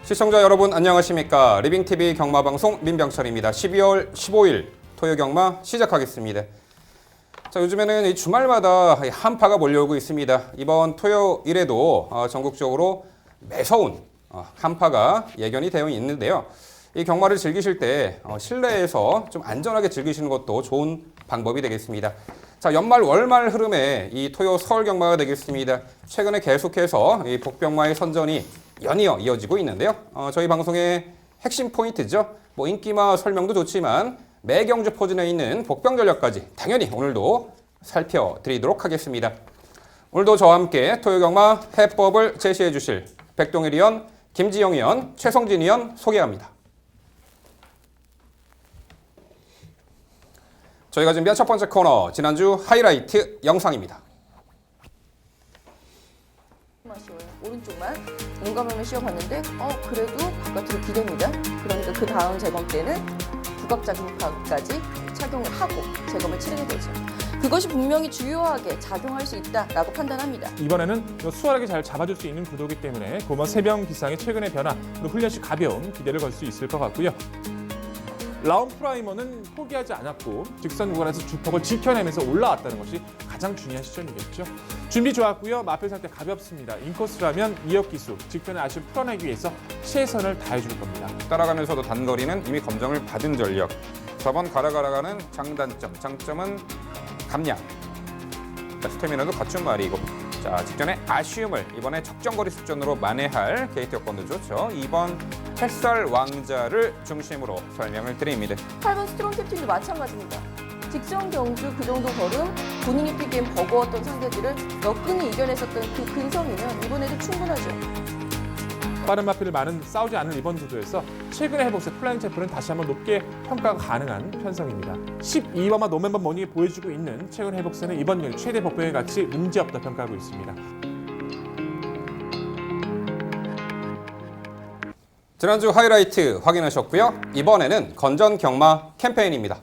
시청자 여러분 안녕하십니까. 리빙TV 경마방송 민병철입니다. 12월 15일 토요 경마 시작하겠습니다. 자, 요즘에는 이 주말마다 한파가 몰려오고 있습니다. 이번 토요일에도 전국적으로 매서운 한파가 예견이 되어 있는데요. 이 경마를 즐기실 때 실내에서 좀 안전하게 즐기시는 것도 좋은 방법이 되겠습니다. 자, 연말 월말 흐름에 이 토요 서울 경마가 되겠습니다. 최근에 계속해서 이 복병마의 선전이 연이어 이어지고 있는데요. 저희 방송의 핵심 포인트죠. 뭐 인기마 설명도 좋지만 매경주 포진에 있는 복병 전략까지 당연히 오늘도 살펴드리도록 하겠습니다. 오늘도 저와 함께 토요 경마 해법을 제시해 주실 백동일 위원, 김지영 위원, 최성진 위원 소개합니다. 저희가 준비한 첫 번째 코너, 지난주 하이라이트 영상입니다. 오른쪽만 용감하면 씌워봤는데 그래도 바깥으로 기대입니다. 그러니까 그 다음 재검 때는 부각작용파까지 착용을 하고 재검을 치르게 되죠. 그것이 분명히 주요하게 작용할 수 있다라고 판단합니다. 이번에는 수월하게 잘 잡아줄 수 있는 구도이기 때문에 고마 세병 기상의 최근의 변화, 그리고 훈련시 가벼운 기대를 걸 수 있을 것 같고요. 라운 프라이머는 포기하지 않았고 직선 구간에서 주폭을 지켜내면서 올라왔다는 것이 가장 중요한 시점이겠죠. 준비 좋았고요. 마필 상태 가볍습니다. 인코스라면 이역 기수, 직변의 아쉬움 풀어내기 위해서 최선을 다해줄 겁니다. 따라가면서도 단거리는 이미 검정을 받은 전력. 4번 가라가라가는 장단점, 장점은 감량. 스태미나도 갖춘 말이고. 자, 직전에 아쉬움을 이번에 적정거리 숙전으로 만회할 게이트 여건도 좋죠. 2번 햇살 왕자를 중심으로 설명을 드립니다. 8번 스트롱 캡틴도 마찬가지입니다. 직전 경주 그 정도 걸음, 본인이 뛰기엔 버거웠던 상대들을 너끈히 이겨냈었던 그 근성이면 이번에도 충분하죠. 빠른 마필을 많은 싸우지 않은 이번 구도에서 최근의 회복세 플라잉 챔프는 다시 한번 높게 평가가 가능한 편성입니다. 12번마 노멤버 모닝이 보여주고 있는 최근 회복세는 이번 일 최대 복병의 가치 문제없다 평가하고 있습니다. 지난주 하이라이트 확인하셨고요. 이번에는 건전 경마 캠페인입니다.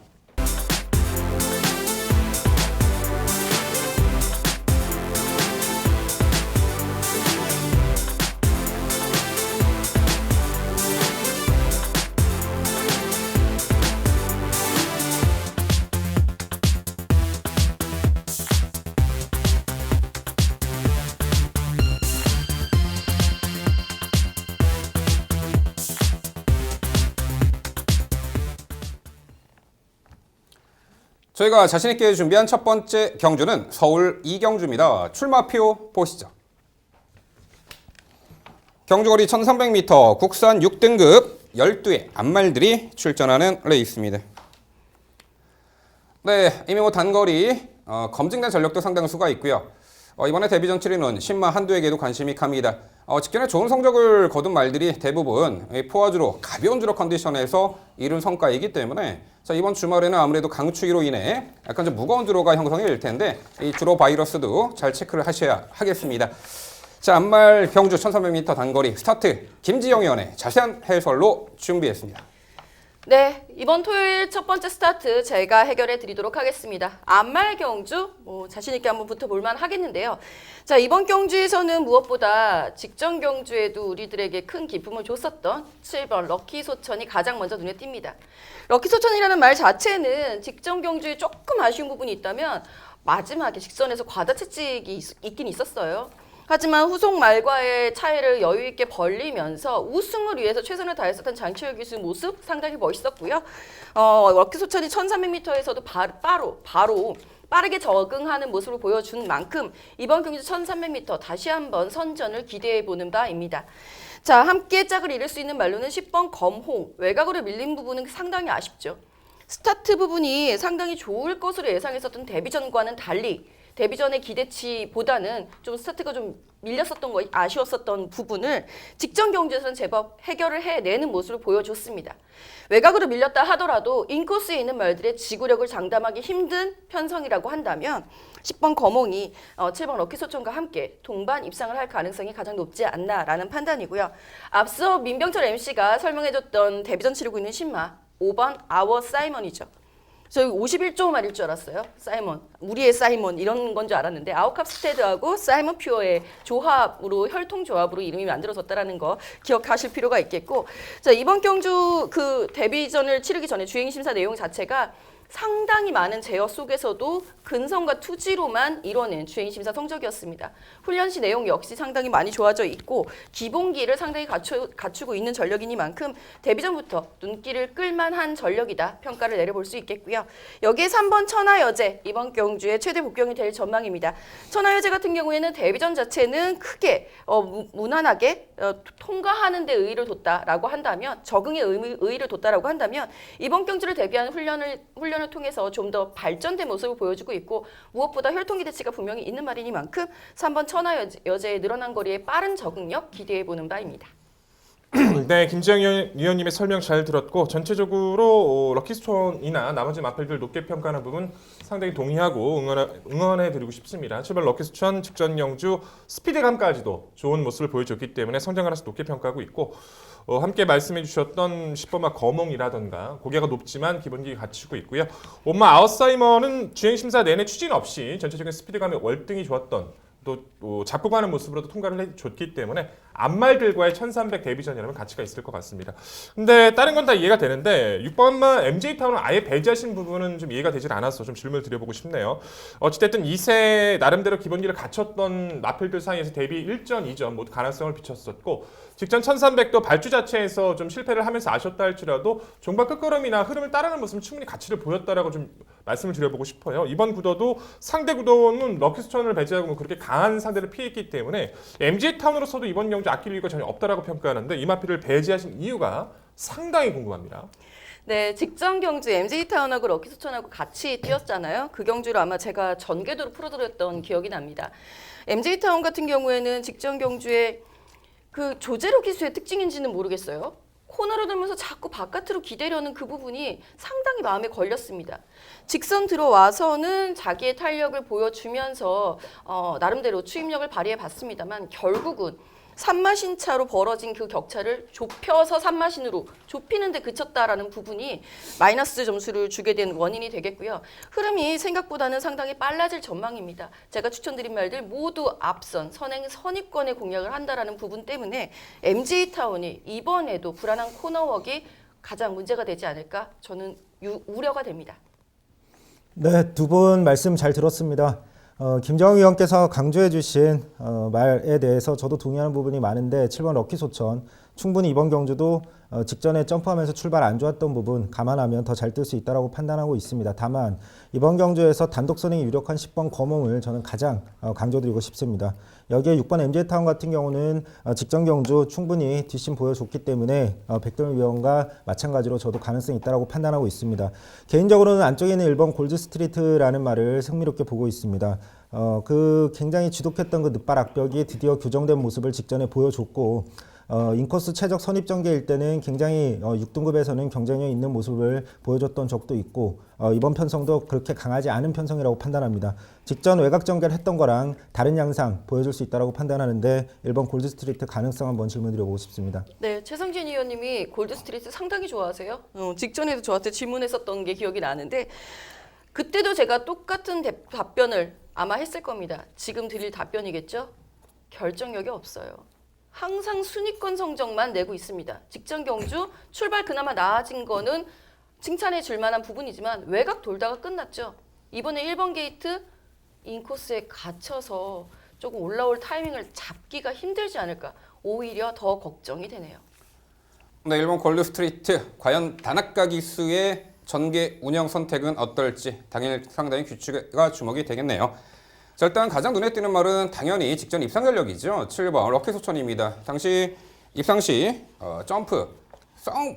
저희가 자신있게 준비한 첫 번째 경주는 서울 이경주입니다. 출마표 보시죠. 경주거리 1300m, 국산 6등급 12의 암말들이 출전하는 레이스입니다. 네, 이미 단거리 검증된 전력도 상당수가 있고요. 이번에 데뷔전 치르는 신마 한두에게도 관심이 갑니다. 직전에 좋은 성적을 거둔 말들이 대부분 포화주로 가벼운 주로 컨디션에서 이룬 성과이기 때문에 자, 이번 주말에는 아무래도 강추위로 인해 약간 좀 무거운 주로가 형성이 될 텐데 이 주로 바이러스도 잘 체크를 하셔야 하겠습니다. 자, 암말 경주 1300m 단거리 스타트 김지영 위원의 자세한 해설로 준비했습니다. 네, 이번 토요일 첫 번째 스타트 제가 해결해 드리도록 하겠습니다. 암말 경주, 자신 있게 한번 붙어볼만 하겠는데요. 자, 이번 경주에서는 무엇보다 직전 경주에도 우리들에게 큰 기쁨을 줬었던 7번 럭키 소천이 가장 먼저 눈에 띕니다. 럭키 소천이라는 말 자체는 직전 경주에 조금 아쉬운 부분이 있다면 마지막에 직선에서 과다 채찍이 있긴 있었어요. 하지만 후속 말과의 차이를 여유 있게 벌리면서 우승을 위해서 최선을 다했었던 장치열 기수 모습 상당히 멋있었고요. 럭키 소천이 1300m에서도 바로 빠르게 적응하는 모습을 보여준 만큼 이번 경주 1300m 다시 한번 선전을 기대해보는 바입니다. 자, 함께 짝을 이룰 수 있는 말로는 10번 검홍, 외곽으로 밀린 부분은 상당히 아쉽죠. 스타트 부분이 상당히 좋을 것으로 예상했었던 데뷔전과는 달리 데뷔전의 기대치보다는 좀 스타트가 좀 밀렸었던 거 아쉬웠었던 부분을 직전 경주에서는 제법 해결을 해내는 모습을 보여줬습니다. 외곽으로 밀렸다 하더라도 인코스에 있는 말들의 지구력을 장담하기 힘든 편성이라고 한다면 10번 거몽이 7번 럭키소천과 함께 동반 입상을 할 가능성이 가장 높지 않나라는 판단이고요. 앞서 민병철 MC가 설명해줬던 데뷔전 치르고 있는 신마 5번 아워 사이먼이죠. 저 51조 말일 줄 알았어요. 사이먼, 우리의 사이먼 이런 건 줄 알았는데 아우캅스테드하고 사이먼 퓨어의 조합으로 혈통 조합으로 이름이 만들어졌다라는 거 기억하실 필요가 있겠고, 자 이번 경주 그 데뷔전을 치르기 전에 주행 심사 내용 자체가 상당히 많은 제어 속에서도 근성과 투지로만 이뤄낸 주행심사 성적이었습니다. 훈련 시 내용 역시 상당히 많이 좋아져 있고 기본기를 상당히 갖추고 있는 전력이니만큼 데뷔전부터 눈길을 끌만한 전력이다 평가를 내려볼 수 있겠고요. 여기에 3번 천하여제 이번 경주의 최대 복병이 될 전망입니다. 천하여제 같은 경우에는 데뷔전 자체는 크게 무난하게 통과하는 데 의의를 뒀다라고 한다면, 적응에 의의를 뒀다라고 한다면 이번 경주를 대비한 훈련을 통해서 좀 더 발전된 모습을 보여주고 있고, 무엇보다 혈통 기대치가 분명히 있는 말이니만큼 3번 천하여제의 늘어난 거리의 빠른 적응력 기대해보는 바입니다. 네, 김지영 위원님의 설명 잘 들었고 전체적으로 럭키스톤이나 나머지 마필들 높게 평가하는 부분 상당히 동의하고 응원해드리고 싶습니다. 출발 럭키스톤 직전 경주 스피드감까지도 좋은 모습을 보여줬기 때문에 성장하라서 높게 평가하고 있고, 함께 말씀해 주셨던 10번마 거몽이라던가 고개가 높지만 기본기 갖추고 있고요. 엄마 아웃사이머는 주행심사 내내 추진 없이 전체적인 스피드감이 월등히 좋았던, 또 잡고 가는 모습으로도 통과를 해줬기 때문에 앞말들과의 1300 데뷔전이라면 가치가 있을 것 같습니다. 근데 다른 건 다 이해가 되는데 6번만 MJ타운을 아예 배제하신 부분은 좀 이해가 되질 않아서 좀 질문을 드려보고 싶네요. 어찌됐든 2세 나름대로 기본기를 갖췄던 마필들 사이에서 데뷔 1전, 2전 모두 가능성을 비췄었고, 직전 1300도 발주 자체에서 좀 실패를 하면서 아쉬웠다 할지라도 종반 끝걸음이나 흐름을 따르는 모습은 충분히 가치를 보였다라고 좀 말씀을 드려보고 싶어요. 이번 구도도 상대 구도는 럭키스톤을 배제하고 뭐 그렇게 강한 상대를 피했기 때문에 MJ타운으로서도 이번 경주 아낄 이유가 전혀 없다라고 평가하는데 이 마필을 배제하신 이유가 상당히 궁금합니다. 네, 직전 경주 MJ타운하고 럭키스톤하고 같이 뛰었잖아요. 그 경주를 아마 제가 전궤도로 풀어드렸던 기억이 납니다. MJ타운 같은 경우에는 직전 경주에 그 조제로 기수의 특징인지는 모르겠어요. 코너로 들면서 자꾸 바깥으로 기대려는 그 부분이 상당히 마음에 걸렸습니다. 직선 들어와서는 자기의 탄력을 보여주면서 나름대로 추임력을 발휘해봤습니다만 결국은 3마신 차로 벌어진 그 격차를 좁혀서 3마신으로 좁히는 데 그쳤다라는 부분이 마이너스 점수를 주게 된 원인이 되겠고요. 흐름이 생각보다는 상당히 빨라질 전망입니다. 제가 추천드린 말들 모두 앞선, 선행선입권의 공략을 한다라는 부분 때문에 MJ타운이 이번에도 불안한 코너웍이 가장 문제가 되지 않을까 저는 우려가 됩니다. 네, 두 분 말씀 잘 들었습니다. 김정은 위원께서 강조해 주신 말에 대해서 저도 동의하는 부분이 많은데 7번 럭키소천 충분히 이번 경주도 직전에 점프하면서 출발 안 좋았던 부분 감안하면 더 잘 뛸 수 있다고 판단하고 있습니다. 다만 이번 경주에서 단독 선행이 유력한 10번 거몽을 저는 가장 강조드리고 싶습니다. 여기에 6번 MJ타운 같은 경우는 직전 경주 충분히 뒷심 보여줬기 때문에 백동일 위원과 마찬가지로 저도 가능성이 있다고 판단하고 있습니다. 개인적으로는 안쪽에 있는 1번 골드스트리트라는 말을 흥미롭게 보고 있습니다. 그 굉장히 지독했던 그 늑발 악벽이 드디어 교정된 모습을 직전에 보여줬고, 인코스 최적 선입전개일 때는 굉장히 6등급에서는 경쟁력 있는 모습을 보여줬던 적도 있고, 이번 편성도 그렇게 강하지 않은 편성이라고 판단합니다. 직전 외곽 전개를 했던 거랑 다른 양상 보여줄 수 있다고 판단하는데 1번 골드스트리트 가능성 한번 질문드려보고 싶습니다. 네, 최성진 의원님이 골드스트리트 상당히 좋아하세요. 직전에도 저한테 질문했었던 게 기억이 나는데 그때도 제가 똑같은 답변을 아마 했을 겁니다. 지금 드릴 답변이겠죠? 결정력이 없어요. 항상 순위권 성적만 내고 있습니다. 직전 경주 출발 그나마 나아진 거는 칭찬해 줄 만한 부분이지만 외곽 돌다가 끝났죠. 이번에 1번 게이트 인코스에 갇혀서 조금 올라올 타이밍을 잡기가 힘들지 않을까. 오히려 더 걱정이 되네요. 네, 1번 골드스트리트 과연 단학가 기수의 전개 운영 선택은 어떨지 당일 상당히 규칙가 주목이 되겠네요. 자, 일단 가장 눈에 띄는 말은 당연히 직전 입상 전력이죠. 7번 럭키소천입니다. 당시 입상 시 점프,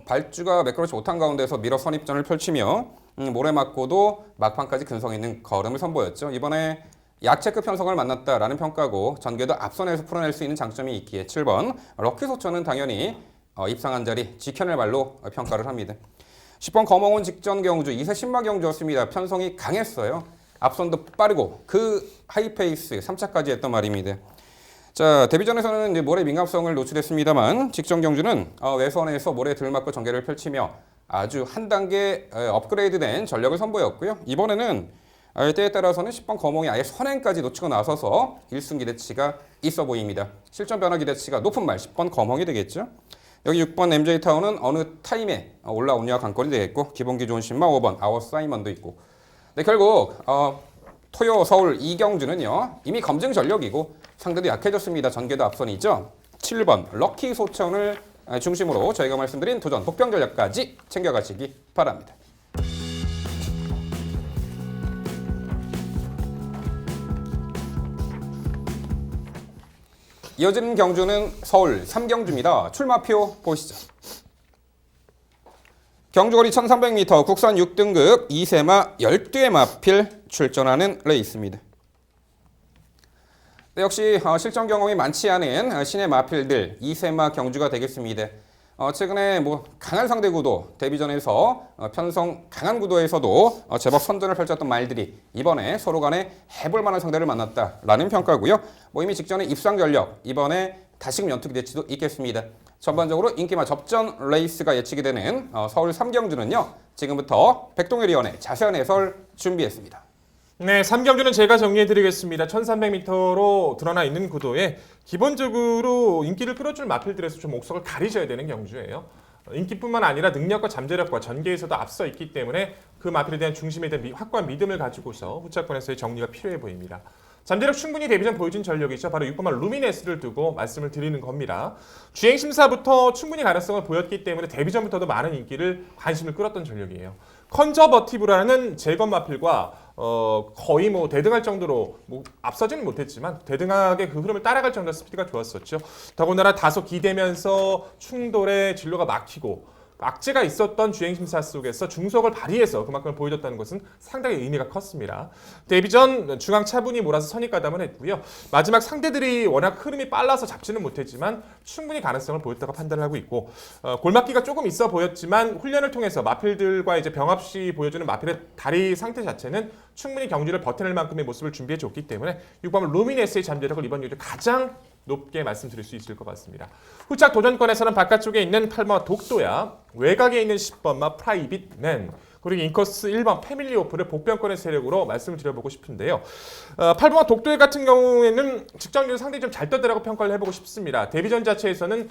발주가 매끄럽지 못한 가운데서 밀어 선입전을 펼치며 모래 맞고도 막판까지 근성 있는 걸음을 선보였죠. 이번에 약체급 편성을 만났다라는 평가고 전개도 앞선에서 풀어낼 수 있는 장점이 있기에 7번 럭키소천은 당연히 입상한 자리 지켜낼 말로 평가를 합니다. 10번 거몽은 직전 경주 2세 신마 경주였습니다. 편성이 강했어요. 앞선도 빠르고 그 하이페이스 3차까지 했던 말입니다. 자, 데뷔전에서는 이제 모래 민감성을 노출했습니다만 직전 경주는 외선에서 모래 들맞고 전개를 펼치며 아주 한 단계 업그레이드된 전력을 선보였고요. 이번에는 때에 따라서는 10번 거몽이 아예 선행까지 놓치고 나서서 1승 기대치가 있어 보입니다. 실전 변화 기대치가 높은 말 10번 거몽이 되겠죠. 여기 6번 MJ타운은 어느 타임에 올라오냐 관건이 되겠고 기본기 좋은 신마 5번 아워 사이먼도 있고. 네, 결국 토요 서울 이경주는요 이미 검증 전력이고 상대도 약해졌습니다. 전개도 앞선이죠. 7번 럭키 소천을 중심으로 저희가 말씀드린 도전 복병 전략까지 챙겨가시기 바랍니다. 이어지는 경주는 서울 3경주입니다. 출마표 보시죠. 경주거리 1300m 국산 6등급 2세마 12회 마필 출전하는 레이스입니다. 네, 역시 실전 경험이 많지 않은 신의 마필들 2세마 경주가 되겠습니다. 최근에 강한 상대 구도 데뷔전에서 편성 강한 구도에서도 제법 선전을 펼쳤던 말들이 이번에 서로 간에 해볼 만한 상대를 만났다라는 평가고요. 이미 직전에 입상 전력 이번에 다시금 연투 기대치도 있겠습니다. 전반적으로 인기마 접전 레이스가 예측이 되는 서울 3경주는요. 지금부터 백동일 위원의 자세한 해설 준비했습니다. 네, 3경주는 제가 정리해드리겠습니다. 1300m로 드러나 있는 구도에 기본적으로 인기를 끌어줄 마필들에서 좀 옥석을 가리셔야 되는 경주예요. 인기뿐만 아니라 능력과 잠재력과 전개에서도 앞서 있기 때문에 그 마필에 대한 중심에 대한 확고한 믿음을 가지고서 후차권에서의 정리가 필요해 보입니다. 잠재력 충분히 데뷔전 보여준 전력이죠. 바로 6번만 루미네스를 두고 말씀을 드리는 겁니다. 주행심사부터 충분히 가능성을 보였기 때문에 데뷔전부터도 많은 인기를 관심을 끌었던 전력이에요. 컨저버티브라는 제건 마필과 거의 대등할 정도로 앞서지는 못했지만 대등하게 그 흐름을 따라갈 정도로 스피드가 좋았었죠. 더군다나 다소 기대면서 충돌에 진로가 막히고 악재가 있었던 주행심사 속에서 중속을 발휘해서 그만큼을 보여줬다는 것은 상당히 의미가 컸습니다. 데뷔전 중앙 차분히 몰아서 선입가담을 했고요. 마지막 상대들이 워낙 흐름이 빨라서 잡지는 못했지만 충분히 가능성을 보였다고 판단을 하고 있고 골맞기가 조금 있어 보였지만 훈련을 통해서 마필들과 이제 병합 시 보여주는 마필의 다리 상태 자체는 충분히 경주를 버텨낼 만큼의 모습을 준비해줬기 때문에 6번 루미네스의 잠재력을 이번 경주 가장 높게 말씀드릴 수 있을 것 같습니다. 후착 도전권에서는 바깥쪽에 있는 8번 독도야, 외곽에 있는 10번마 프라이빗 맨, 그리고 인코스 1번 패밀리 오프를 복병권의 세력으로 말씀을 드려보고 싶은데요. 8번 독도야 같은 경우에는 직전주는 상당히 좀 잘 떴다라고 평가를 해보고 싶습니다. 데뷔전 자체에서는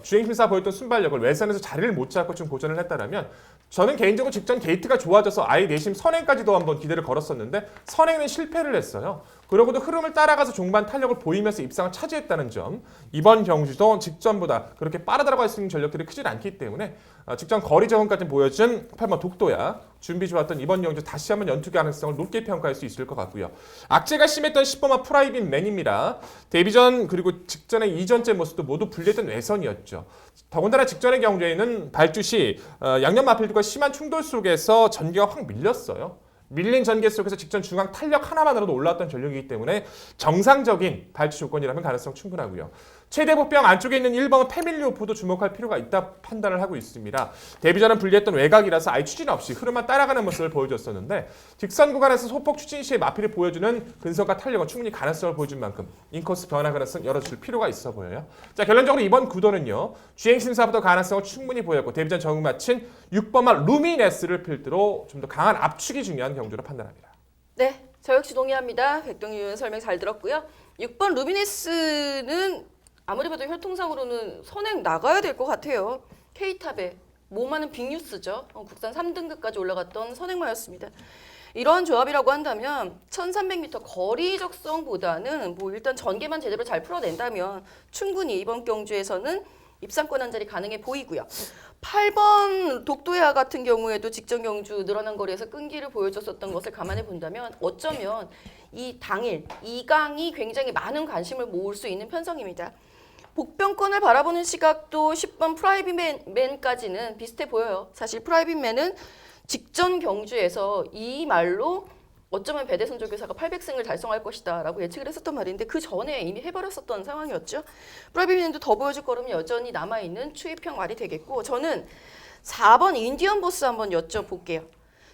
주행심사 보였던 순발력을 외선에서 자리를 못 잡고 좀 고전을 했다라면 저는 개인적으로 직전 게이트가 좋아져서 아예 내심 선행까지도 한번 기대를 걸었었는데 선행은 실패를 했어요. 그러고도 흐름을 따라가서 종반 탄력을 보이면서 입상을 차지했다는 점, 이번 경주도 직전보다 그렇게 빠르다고 할 수 있는 전력들이 크질 않기 때문에 직전 거리 적응까지 보여준 8번 독도야, 준비 좋았던 이번 경주 다시 한번 연투 가능성을 높게 평가할 수 있을 것 같고요. 악재가 심했던 10번마 프라이빗 맨입니다. 데뷔전 그리고 직전의 이전째 모습도 모두 불리했던 외선이었죠. 더군다나 직전의 경주에는 발주 시 양념 마필들과 심한 충돌 속에서 전개가 확 밀렸어요. 밀린 전개 속에서 직전 중앙 탄력 하나만으로도 올라왔던 전력이기 때문에 정상적인 발주 조건이라면 가능성 충분하고요. 최대 복병 안쪽에 있는 1번 패밀리 오프도 주목할 필요가 있다 판단을 하고 있습니다. 데뷔전은 불리했던 외곽이라서 아예 추진 없이 흐름만 따라가는 모습을 보여줬었는데 직선 구간에서 소폭 추진 시에 마필이 보여주는 근성과 탄력은 충분히 가능성을 보여준 만큼 인코스 변화 가능성 열어줄 필요가 있어 보여요. 자, 결론적으로 이번 구도는요. 주행심사부터 가능성을 충분히 보였고 데뷔전 적응 마친 6번만 루미네스를 필두로 좀 더 강한 압축이 중요한 경주로 판단합니다. 네, 저 역시 동의합니다. 백동희 의원 설명 잘 들었고요. 6번 루미네스는 아무리 봐도 혈통상으로는 선행 나가야 될 것 같아요. K탑에 몸하는 빅뉴스죠. 국산 3등급까지 올라갔던 선행마였습니다. 이러한 조합이라고 한다면 1300m 거리 적성보다는 일단 전개만 제대로 잘 풀어낸다면 충분히 이번 경주에서는 입상권 한 자리 가능해 보이고요. 8번 독도야 같은 경우에도 직전 경주 늘어난 거리에서 끈기를 보여줬었던 것을 감안해 본다면 어쩌면 이 당일 2강이 굉장히 많은 관심을 모을 수 있는 편성입니다. 복병권을 바라보는 시각도 10번 프라이빗맨까지는 비슷해 보여요. 사실 프라이빗맨은 직전 경주에서 이 말로 어쩌면 배대선 조교사가 800승을 달성할 것이다 라고 예측을 했었던 말인데 그 전에 이미 해버렸었던 상황이었죠. 프라이빗맨도 더 보여줄 거라면 여전히 남아있는 추이평 말이 되겠고 저는 4번 인디언 보스 한번 여쭤볼게요.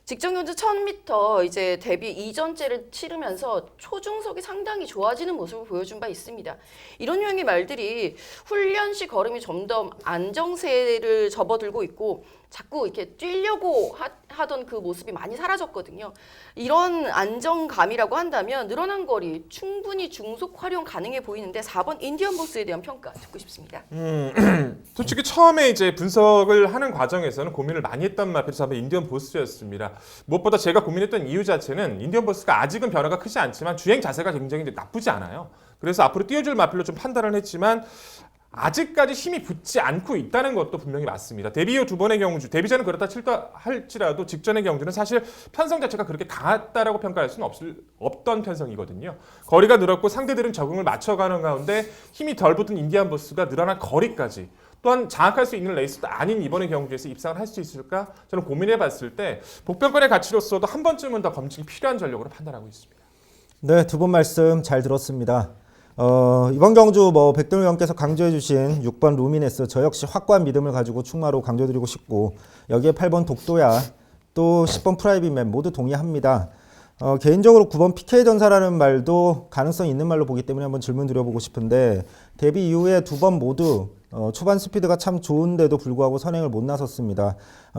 직전 경주 1000m 이제 데뷔 이전째를 치르면서 초중속이 상당히 좋아지는 모습을 보여준 바 있습니다. 이런 유형의 말들이 훈련 시 걸음이 좀 더 안정세를 접어들고 있고 자꾸 이렇게 뛰려고 하던 그 모습이 많이 사라졌거든요. 이런 안정감이라고 한다면 늘어난 거리 충분히 중속 활용 가능해 보이는데 4번 인디언 보스에 대한 평가 듣고 싶습니다. 솔직히 처음에 이제 분석을 하는 과정에서는 고민을 많이 했던 마필이 4번 인디언 보스였습니다. 무엇보다 제가 고민했던 이유 자체는 인디언 보스가 아직은 변화가 크지 않지만 주행 자세가 굉장히 나쁘지 않아요. 그래서 앞으로 띄워줄 마필로 좀 판단을 했지만 아직까지 힘이 붙지 않고 있다는 것도 분명히 맞습니다. 데뷔 이후 두 번의 경주, 데뷔 전은 그렇다 할지라도 직전의 경주는 사실 편성 자체가 그렇게 강했다라고 평가할 수는 없던 편성이거든요. 거리가 늘었고 상대들은 적응을 맞춰가는 가운데 힘이 덜 붙은 인디안 보스가 늘어난 거리까지 또한 장악할 수 있는 레이스도 아닌 이번의 경주에서 입상을 할 수 있을까? 저는 고민해봤을 때 복병권의 가치로서도 한 번쯤은 더 검증이 필요한 전력으로 판단하고 있습니다. 네, 두 분 말씀 잘 들었습니다. 이번 경주 백동일 의원께서 강조해 주신 6번 루미네스 저 역시 확고한 믿음을 가지고 충마로 강조드리고 싶고 여기에 8번 독도야 또 10번 프라이빗맨 모두 동의합니다. 개인적으로 9번 PK 전사라는 말도 가능성 있는 말로 보기 때문에 한번 질문 드려보고 싶은데 데뷔 이후에 두 번 모두 초반 스피드가 참 좋은데도 불구하고 선행을 못 나섰습니다.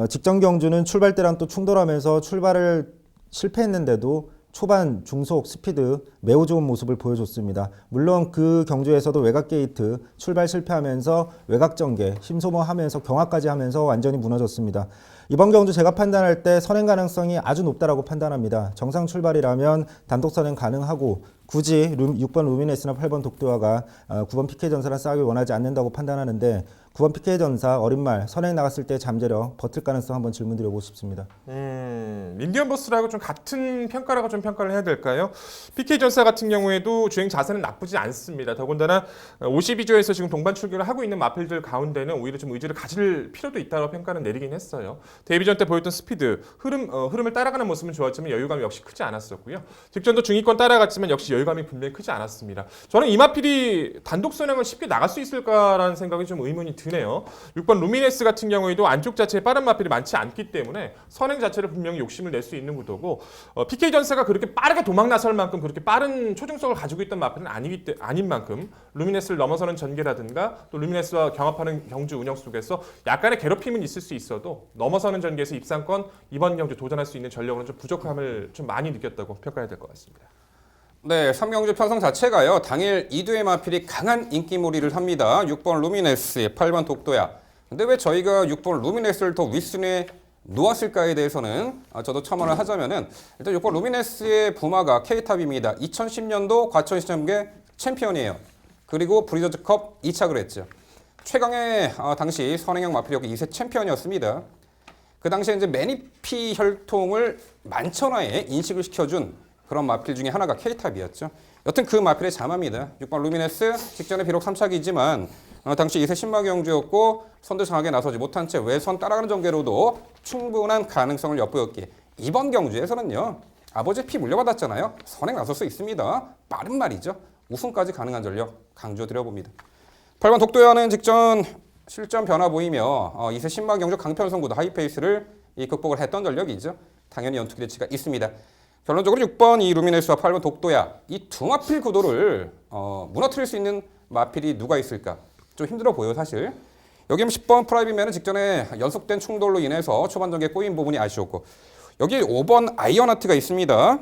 직전 경주는 출발 때랑 또 충돌하면서 출발을 실패했는데도 초반 중속 스피드 매우 좋은 모습을 보여줬습니다. 물론 그 경주에서도 외곽 게이트 출발 실패하면서 외곽 전개 힘소모하면서 경화까지 하면서 완전히 무너졌습니다. 이번 경주 제가 판단할 때 선행 가능성이 아주 높다라고 판단합니다. 정상 출발이라면 단독 선행 가능하고 굳이 6번 루미네스나 8번 독도화가 9번 PK 전사랑 싸우길 원하지 않는다고 판단하는데 9번 PK 전사 어린 말 선행 나갔을 때 잠재력 버틸 가능성 한번 질문 드려보고 싶습니다. 인디언 보스라고 좀 같은 평가라고 좀 평가를 해야 될까요? PK 전사 같은 경우에도 주행 자세는 나쁘지 않습니다. 더군다나 52조에서 지금 동반 출결을 하고 있는 마필들 가운데는 오히려 좀 의지를 가질 필요도 있다고 평가는 내리긴 했어요. 데뷔전 때 보였던 스피드, 흐름을 따라가는 모습은 좋았지만 여유감이 역시 크지 않았었고요. 직전도 중위권 따라갔지만 역시 여유감이 분명히 크지 않았습니다. 저는 이 마필이 단독 선행을 쉽게 나갈 수 있을까라는 생각이 좀 의문이 드네요. 6번 루미네스 같은 경우에도 안쪽 자체에 빠른 마필이 많지 않기 때문에 선행 자체를 분명히 욕심을 낼 수 있는 구도고 PK 전사가 그렇게 빠르게 도망 나설 만큼 그렇게 빠른 초중속을 가지고 있던 마필은 아닌 만큼 루미네스를 넘어서는 전개라든가 또 루미네스와 경합하는 경주 운영 속에서 약간의 괴롭힘은 있을 수 있어도 넘어서는 전개에서 입상권 이번 경주 도전할 수 있는 전력으로는 좀 부족함을 좀 많이 느꼈다고 평가해야 될 것 같습니다. 네, 3경주 편성 자체가요. 당일 2두의 마필이 강한 인기몰이를 합니다. 6번 루미네스, 8번 독도야. 근데 왜 저희가 6번 루미네스를 더 윗순위에 놓았을까에 대해서는 저도 첨언을 하자면은 일단 6번 루미네스의 부마가 K탑입니다. 2010년도 과천 시점계 챔피언이에요. 그리고 브리저즈컵 2착을 했죠. 최강의 당시 선행형 마필력의 2세 챔피언이었습니다. 그 당시에 이제 매니피 혈통을 만천하에 인식을 시켜준 그런 마필 중에 하나가 K탑이었죠. 여튼 그 마필의 자마입니다. 6번 루미네스 직전에 비록 3착이지만 당시 2세 신마경주였고 선두 장악에 나서지 못한 채 외선 따라가는 전개로도 충분한 가능성을 엿보였기에 이번 경주에서는요. 아버지 피 물려받았잖아요. 선행 나설 수 있습니다. 빠른 말이죠. 우승까지 가능한 전력 강조드려봅니다. 8번 독도야는 직전 실전 변화 보이며 2세 신마경주 강편성구도 하이페이스를 극복을 했던 전력이죠. 당연히 연투 기대치가 있습니다. 결론적으로 6번 이 루미네스와 8번 독도야 이 두 마필 구도를 무너뜨릴 수 있는 마필이 누가 있을까? 좀 힘들어 보여 사실. 여기 10번 프라이빗맨은 직전에 연속된 충돌로 인해서 초반 전개에 꼬인 부분이 아쉬웠고 여기 5번 아이언하트가 있습니다.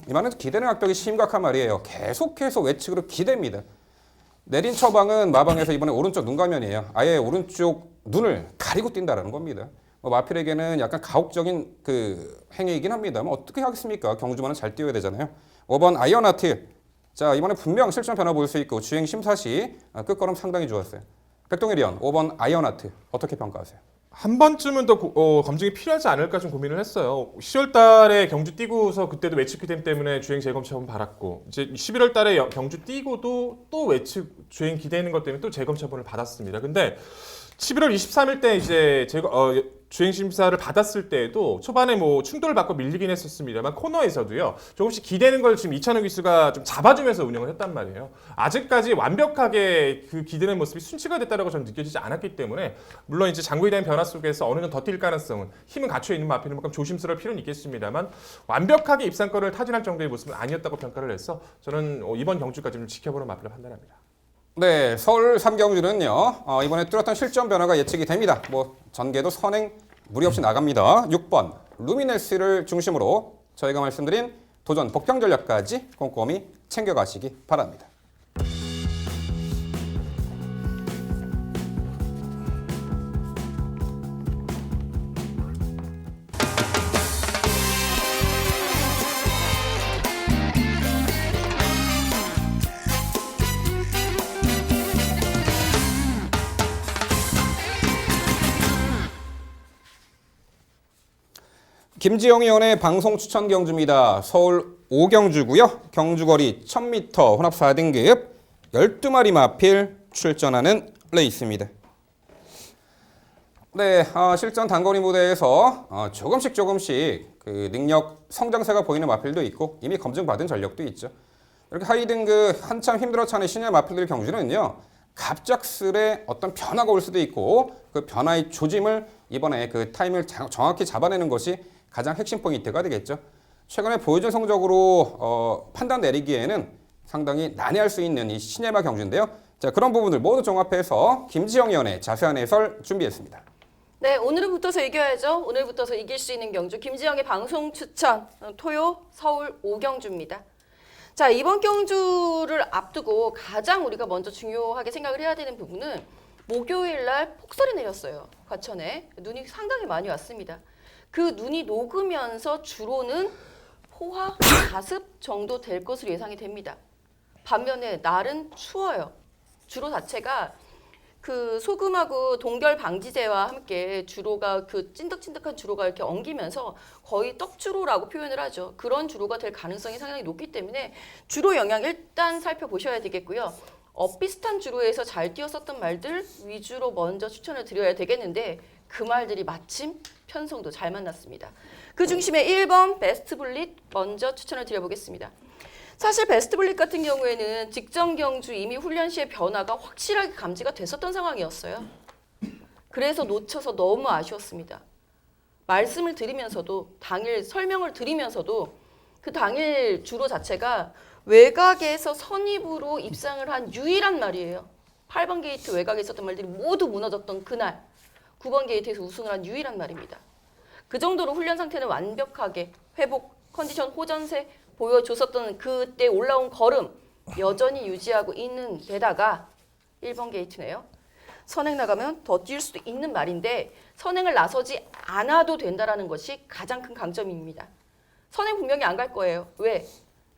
이 말은 기대는 악벽이 심각한 말이에요. 계속해서 외측으로 기대입니다. 내린 처방은 마방에서 이번에 오른쪽 눈가면이에요. 아예 오른쪽 눈을 가리고 뛴다라는 겁니다. 마필에게는 약간 가혹적인 그 행위이긴 합니다. 어떻게 하겠습니까? 경주만은 잘 뛰어야 되잖아요. 5번 아이언하트. 자, 이번에 분명 실전 변화 보일 수 있고 주행 심사 시 끝걸음 상당히 좋았어요. 백동일 의원 5번 아이언하트 어떻게 평가하세요? 한 번쯤은 더 검증이 필요하지 않을까 좀 고민을 했어요. 10월 달에 경주 뛰고서 그때도 외측 기댐 때문에 주행 재검 처분 받았고 이제 11월 달에 경주 뛰고도 또 외측 주행 기대는 것 때문에 또 재검 처분을 받았습니다. 근데 11월 23일 때 이제 주행 심사를 받았을 때에도 초반에 충돌을 받고 밀리긴 했었습니다만 코너에서도요 조금씩 기대는 걸 지금 이찬욱 기수가 좀 잡아주면서 운영을 했단 말이에요. 아직까지 완벽하게 그 기대는 모습이 순치가 됐다라고 저는 느껴지지 않았기 때문에 물론 이제 장구에 대한 변화 속에서 어느 정도 더 뛸 가능성은 힘은 갖춰 있는 마필인 만큼 조심스러울 필요는 있겠습니다만 완벽하게 입상권을 타진할 정도의 모습은 아니었다고 평가를 해서 저는 이번 경주까지 좀 지켜보는 마필로 판단합니다. 네, 서울 3경주는요. 이번에 뚜렷한 실전 변화가 예측이 됩니다. 전개도 선행 무리 없이 나갑니다. 6번 루미네스를 중심으로 저희가 말씀드린 도전 복병 전략까지 꼼꼼히 챙겨가시기 바랍니다. 김지영 의원의 방송 추천 경주입니다. 서울 5경주고요. 경주거리 1000m 혼합 4등급 12마리 마필 출전하는 레이스입니다. 네, 실전 단거리 무대에서 조금씩 그 능력 성장세가 보이는 마필도 있고 이미 검증받은 전력도 있죠. 이렇게 하위 등급 한참 힘들어 차는 신예 마필들 경주는요. 갑작스레 어떤 변화가 올 수도 있고 그 변화의 조짐을 이번에 그 타임을 정확히 잡아내는 것이 가장 핵심 포인트가 되겠죠. 최근에 보여준 성적으로 판단 내리기에는 상당히 난해할 수 있는 이 신예마 경주인데요. 자, 그런 부분들 모두 종합해서 김지영 의원의 자세한 해설 준비했습니다. 네, 오늘은 붙어서 이겨야죠. 오늘 붙어서 이길 수 있는 경주 김지영의 방송 추천 토요 서울 5경주입니다. 자, 이번 경주를 앞두고 가장 우리가 먼저 중요하게 생각을 해야 되는 부분은 목요일 날 폭설이 내렸어요. 과천에 눈이 상당히 많이 왔습니다. 그 눈이 녹으면서 주로는 포화, 가습 정도 될 것으로 예상이 됩니다. 반면에 날은 추워요. 주로 자체가 그 소금하고 동결 방지제와 함께 주로가 그 찐득찐득한 주로가 이렇게 엉기면서 거의 떡주로라고 표현을 하죠. 그런 주로가 될 가능성이 상당히 높기 때문에 주로 영향 일단 살펴보셔야 되겠고요. 비슷한 주로에서 잘 뛰었었던 말들 위주로 먼저 추천을 드려야 되겠는데 그 말들이 마침 편성도 잘 만났습니다. 그 중심에 1번 베스트 블릿 먼저 추천을 드려보겠습니다. 사실 베스트 블릿 같은 경우에는 직전 경주 이미 훈련 시의 변화가 확실하게 감지가 됐었던 상황이었어요. 그래서 놓쳐서 너무 아쉬웠습니다. 말씀을 드리면서도 당일 설명을 드리면서도 그 당일 주로 자체가 외곽에서 선입으로 입상을 한 유일한 말이에요. 8번 게이트 외곽에 있었던 말들이 모두 무너졌던 그날 9번 게이트에서 우승을 한 유일한 말입니다. 그 정도로 훈련 상태는 완벽하게 회복, 컨디션 호전세 보여줬었던 그때 올라온 걸음 여전히 유지하고 있는 데다가 1번 게이트네요. 선행 나가면 더 뛸 수도 있는 말인데 선행을 나서지 않아도 된다는 것이 가장 큰 강점입니다. 선행 분명히 안 갈 거예요. 왜?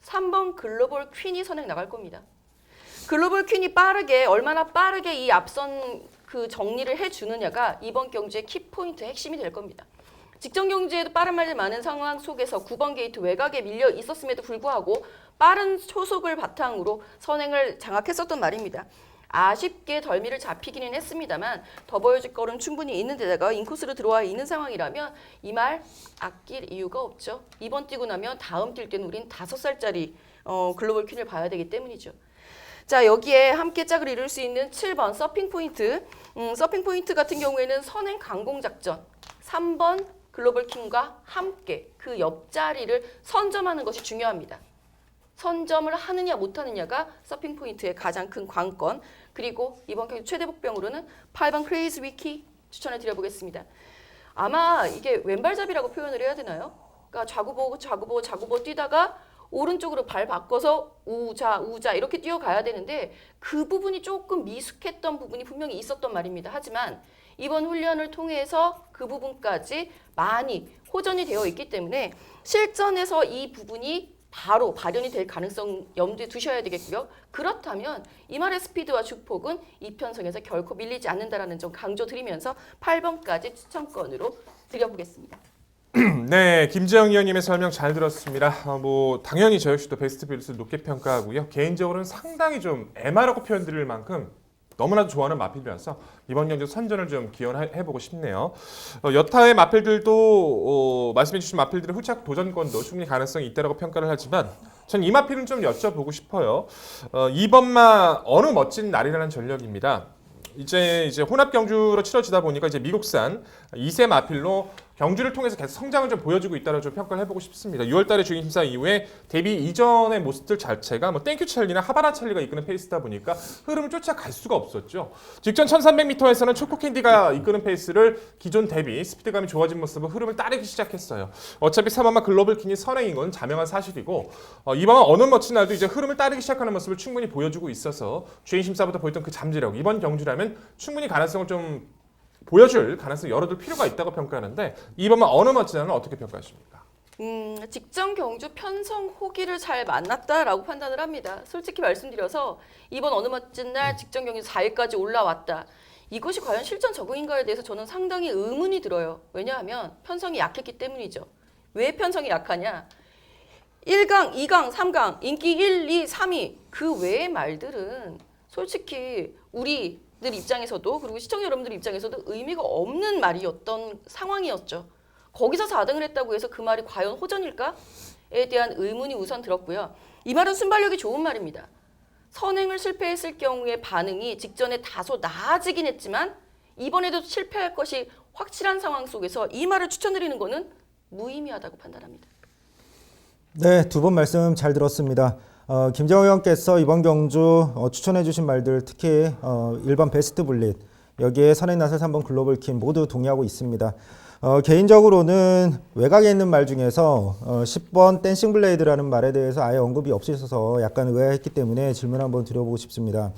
3번 글로벌 퀸이 선행 나갈 겁니다. 글로벌 퀸이 얼마나 빠르게 이 앞선 그 정리를 해주느냐가 이번 경주의 키포인트 핵심이 될 겁니다. 직전 경주에도 빠른 말들 많은 상황 속에서 9번 게이트 외곽에 밀려 있었음에도 불구하고 빠른 초속을 바탕으로 선행을 장악했었던 말입니다. 아쉽게 덜미를 잡히기는 했습니다만 더 보여줄 걸음 충분히 있는 데다가 인코스로 들어와 있는 상황이라면 이 말 아낄 이유가 없죠. 이번 뛰고 나면 다음 뛸 때는 우린 5살짜리 글로벌 퀸을 봐야 되기 때문이죠. 자, 여기에 함께 짝을 이룰 수 있는 7번 서핑 포인트. 서핑 포인트 같은 경우에는 선행 강공 작전 3번 글로벌 퀸과 함께 그 옆자리를 선점하는 것이 중요합니다. 선점을 하느냐 못하느냐가 서핑 포인트의 가장 큰 관건. 그리고 이번 경기 최대 복병으로는 8번 크레이지 위키 추천을 드려보겠습니다. 아마 이게 왼발잡이라고 표현을 해야 되나요? 그러니까 좌구보 뛰다가 오른쪽으로 발 바꿔서 우자 이렇게 뛰어가야 되는데 그 부분이 조금 미숙했던 부분이 분명히 있었던 말입니다. 하지만 이번 훈련을 통해서 그 부분까지 많이 호전이 되어 있기 때문에 실전에서 이 부분이 바로 발현이 될 가능성 염두에 두셔야 되겠고요. 그렇다면 이말의 스피드와 축폭은 이편성에서 결코 밀리지 않는다는 점 강조드리면서 8번까지 추천권으로 드려보겠습니다. 네, 김지영 의원님의 설명 잘 들었습니다. 당연히 저 역시도 베스트 빌드를 높게 평가하고요. 개인적으로는 상당히 좀 애마라고 표현 드릴 만큼 너무나도 좋아하는 마필이라서 이번 경주 선전을 좀 기원해보고 싶네요. 여타의 마필들도 말씀해 주신 마필들의 후착 도전권도 충분히 가능성이 있다고 평가를 하지만 전 이 마필은 좀 여쭤보고 싶어요. 이번마 어느 멋진 날이라는 전력입니다. 이제 혼합 경주로 치러지다 보니까 이제 미국산 2세 마필로 경주를 통해서 계속 성장을 좀 보여주고 있다는 좀 평가를 해보고 싶습니다. 6월달에 주인 심사 이후에 데뷔 이전의 모습들 자체가 뭐 땡큐 찰리나 하바나 찰리가 이끄는 페이스다 보니까 흐름을 쫓아갈 수가 없었죠. 직전 1300m에서는 초코캔디가 이끄는 페이스를 기존 대비 스피드감이 좋아진 모습으로 흐름을 따르기 시작했어요. 어차피 3화마 글로벌 킹이 선행인 건 자명한 사실이고 이번 어느 멋진 날도 이제 흐름을 따르기 시작하는 모습을 충분히 보여주고 있어서 주인 심사부터 보였던 그 잠재력, 이번 경주라면 충분히 가능성을 좀 보여줄 가능성을 열어둘 필요가 있다고 평가하는데 이번만 어느 멋진 날은 어떻게 평가하십니까? 직전 경주 편성 호기를 잘 만났다라고 판단을 합니다. 솔직히 말씀드려서 이번 어느 멋진 날 직전 경주 4위까지 올라왔다. 이것이 과연 실전 적응인가에 대해서 저는 상당히 의문이 들어요. 왜냐하면 편성이 약했기 때문이죠. 왜 편성이 약하냐? 1강, 2강, 3강, 인기 1, 2, 3위 그 외의 말들은 솔직히 우리들 입장에서도 그리고 시청자 여러분들 입장에서도 의미가 없는 말이었던 상황이었죠. 거기서 4등을 했다고 해서 그 말이 과연 호전일까에 대한 의문이 우선 들었고요. 이 말은 순발력이 좋은 말입니다. 선행을 실패했을 경우의 반응이 직전에 다소 나아지긴 했지만 이번에도 실패할 것이 확실한 상황 속에서 이 말을 추천드리는 것은 무의미하다고 판단합니다. 네, 두 분 말씀 잘 들었습니다. 김정우 의원께서 이번 경주 추천해 주신 말들 특히 1번 베스트 블릿 여기에 선행 나설 3번 글로벌 킹 모두 동의하고 있습니다. 개인적으로는 외곽에 있는 말 중에서 10번 댄싱 블레이드라는 말에 대해서 아예 언급이 없으셔서 약간 의아했기 때문에 질문 한번 드려보고 싶습니다.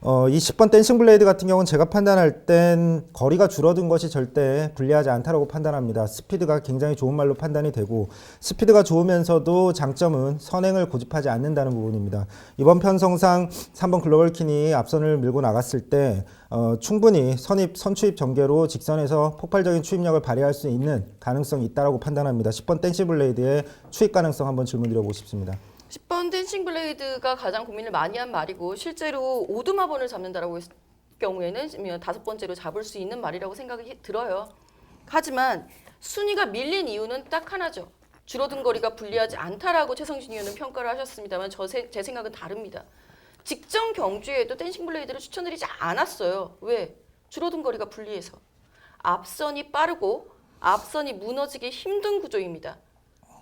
이 10번 댄싱 블레이드 같은 경우는 제가 판단할 땐 거리가 줄어든 것이 절대 불리하지 않다고 판단합니다. 스피드가 굉장히 좋은 말로 판단이 되고 스피드가 좋으면서도 장점은 선행을 고집하지 않는다는 부분입니다. 이번 편성상 3번 글로벌 킨이 앞선을 밀고 나갔을 때 충분히 선추입 전개로 직선에서 폭발적인 추입력을 발휘할 수 있는 가능성이 있다고 판단합니다. 10번 댄싱 블레이드의 추입 가능성 한번 질문드려보고 싶습니다. 10번 댄싱 블레이드가 가장 고민을 많이 한 말이고 실제로 오두마번을 잡는다라고 했을 경우에는 5번째로 잡을 수 있는 말이라고 생각이 들어요. 하지만 순위가 밀린 이유는 딱 하나죠. 줄어든 거리가 불리하지 않다라고 최성진 의원은 평가를 하셨습니다만 제 생각은 다릅니다. 직전 경주에도 댄싱 블레이드를 추천드리지 않았어요. 왜? 줄어든 거리가 불리해서. 앞선이 빠르고 앞선이 무너지기 힘든 구조입니다.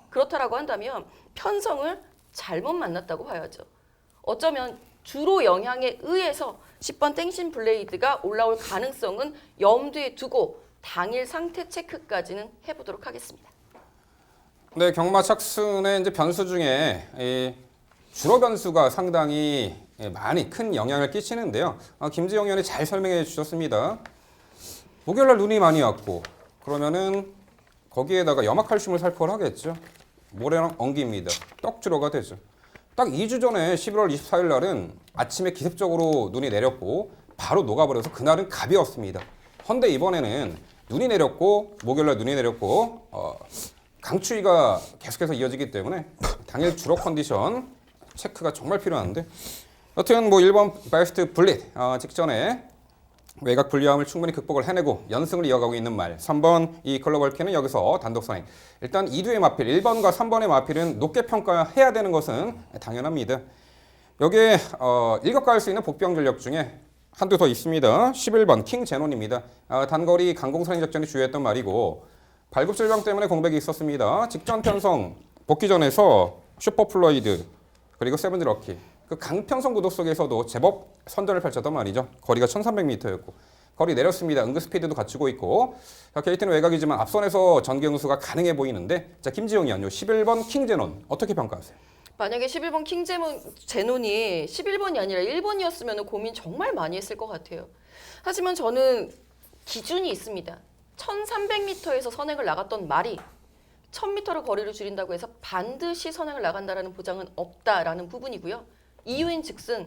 그렇다라고 한다면 편성을 잘못 만났다고 봐야죠. 어쩌면 주로 영향에 의해서 10번 땡신 블레이드가 올라올 가능성은 염두에 두고 당일 상태 체크까지는 해보도록 하겠습니다. 네, 경마 착순의 이제 변수 중에 이 주로 변수가 상당히 많이 큰 영향을 끼치는데요. 김지영 의원이 잘 설명해 주셨습니다. 목요일날 눈이 많이 왔고 그러면은 거기에다가 염화칼슘을 살포를 하겠죠. 모래랑 엉깁니다. 떡주로가 되죠. 딱 2주 전에 11월 24일 날은 아침에 기습적으로 눈이 내렸고 바로 녹아버려서 그날은 갑이었습니다. 헌데 이번에는 눈이 내렸고 목요일날 눈이 내렸고 강추위가 계속해서 이어지기 때문에 당일 주로 컨디션 체크가 정말 필요한데 여튼 뭐 1번 베스트 블릿 직전에 외곽 불리함을 충분히 극복을 해내고 연승을 이어가고 있는 말 3번 이 글로벌 캔은 여기서 단독 선행 일단 2두의 마필 1번과 3번의 마필은 높게 평가해야 되는 것은 당연합니다. 여기에 일격가할 수 있는 복병 전력 중에 한두 더 있습니다. 11번 킹 제논입니다. 단거리 강공선행 작전이 주요했던 말이고 발급질병 때문에 공백이 있었습니다. 직전 편성 복귀전에서 슈퍼플로이드 그리고 세븐 럭키 그 강편성 구도 속에서도 제법 선전을 펼쳤던 말이죠. 거리가 1300m였고 거리 내렸습니다. 응급 스피드도 갖추고 있고 게이트는 외곽이지만 앞선에서 전경수가 가능해 보이는데 자 김지영 의원 11번 킹제논 어떻게 평가하세요? 만약에 11번 킹 제논이 11번이 아니라 1번이었으면 고민 정말 많이 했을 것 같아요. 하지만 저는 기준이 있습니다. 1300m에서 선행을 나갔던 말이 1000m로 거리를 줄인다고 해서 반드시 선행을 나간다라는 보장은 없다라는 부분이고요. 이유인 즉슨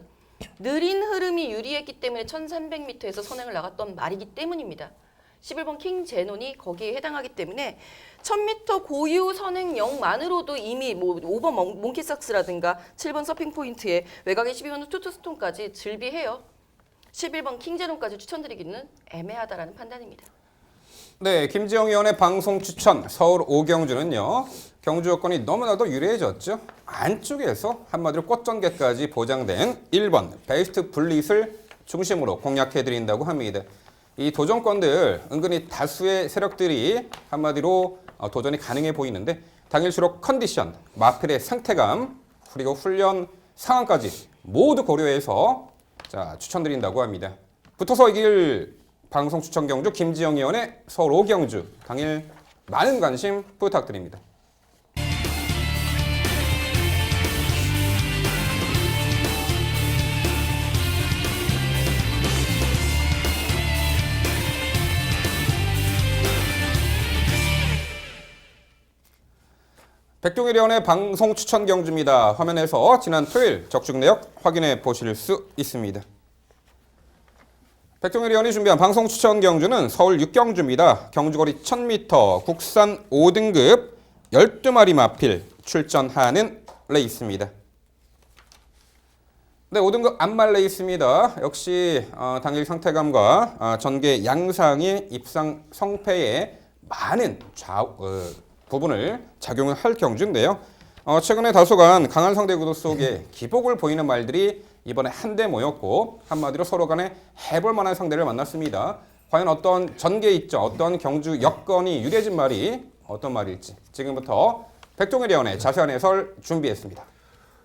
느린 흐름이 유리했기 때문에 1300m에서 선행을 나갔던 말이기 때문입니다. 11번 킹 제논이 거기에 해당하기 때문에 1000m 고유 선행력만으로도 이미 뭐 5번 몽키삭스라든가 7번 서핑 포인트에 외곽에 12번 투투스톤까지 즐비해요. 11번 킹 제논까지 추천드리기는 애매하다라는 판단입니다. 네, 김지영 의원의 방송 추천 서울 5경주는요. 경주 여건이 너무나도 유리해졌죠. 안쪽에서 한마디로 꽃전개까지 보장된 1번 베스트 블릿을 중심으로 공략해드린다고 합니다. 이 도전권들 은근히 다수의 세력들이 한마디로 도전이 가능해 보이는데 당일수록 컨디션, 마필의 상태감, 그리고 훈련 상황까지 모두 고려해서 자, 추천드린다고 합니다. 붙어서 이길 방송 추천 경주 김지영 의원의 서울 5경주 당일 많은 관심 부탁드립니다. 백종일 의원의 방송 추천 경주입니다. 화면에서 지난 토요일 적중 내역 확인해 보실 수 있습니다. 백종일 의원이 준비한 방송 추천 경주는 서울 6경주입니다. 경주거리 1000m, 국산 5등급 12마리 마필 출전하는 레이스입니다. 네, 5등급 안말 레이스입니다. 역시 당일 상태감과 전개 양상이 입상 성패에 많은 부분을 작용을 할 경주인데요. 최근에 다소간 강한 상대 구도 속에 기복을 보이는 말들이 이번에 한데 모였고 한마디로 서로 간에 해볼 만한 상대를 만났습니다. 과연 어떤 전개 있죠? 어떤 경주 여건이 유리해진 말이 어떤 말일지 지금부터 백종일 의원의 자세한 해설 준비했습니다.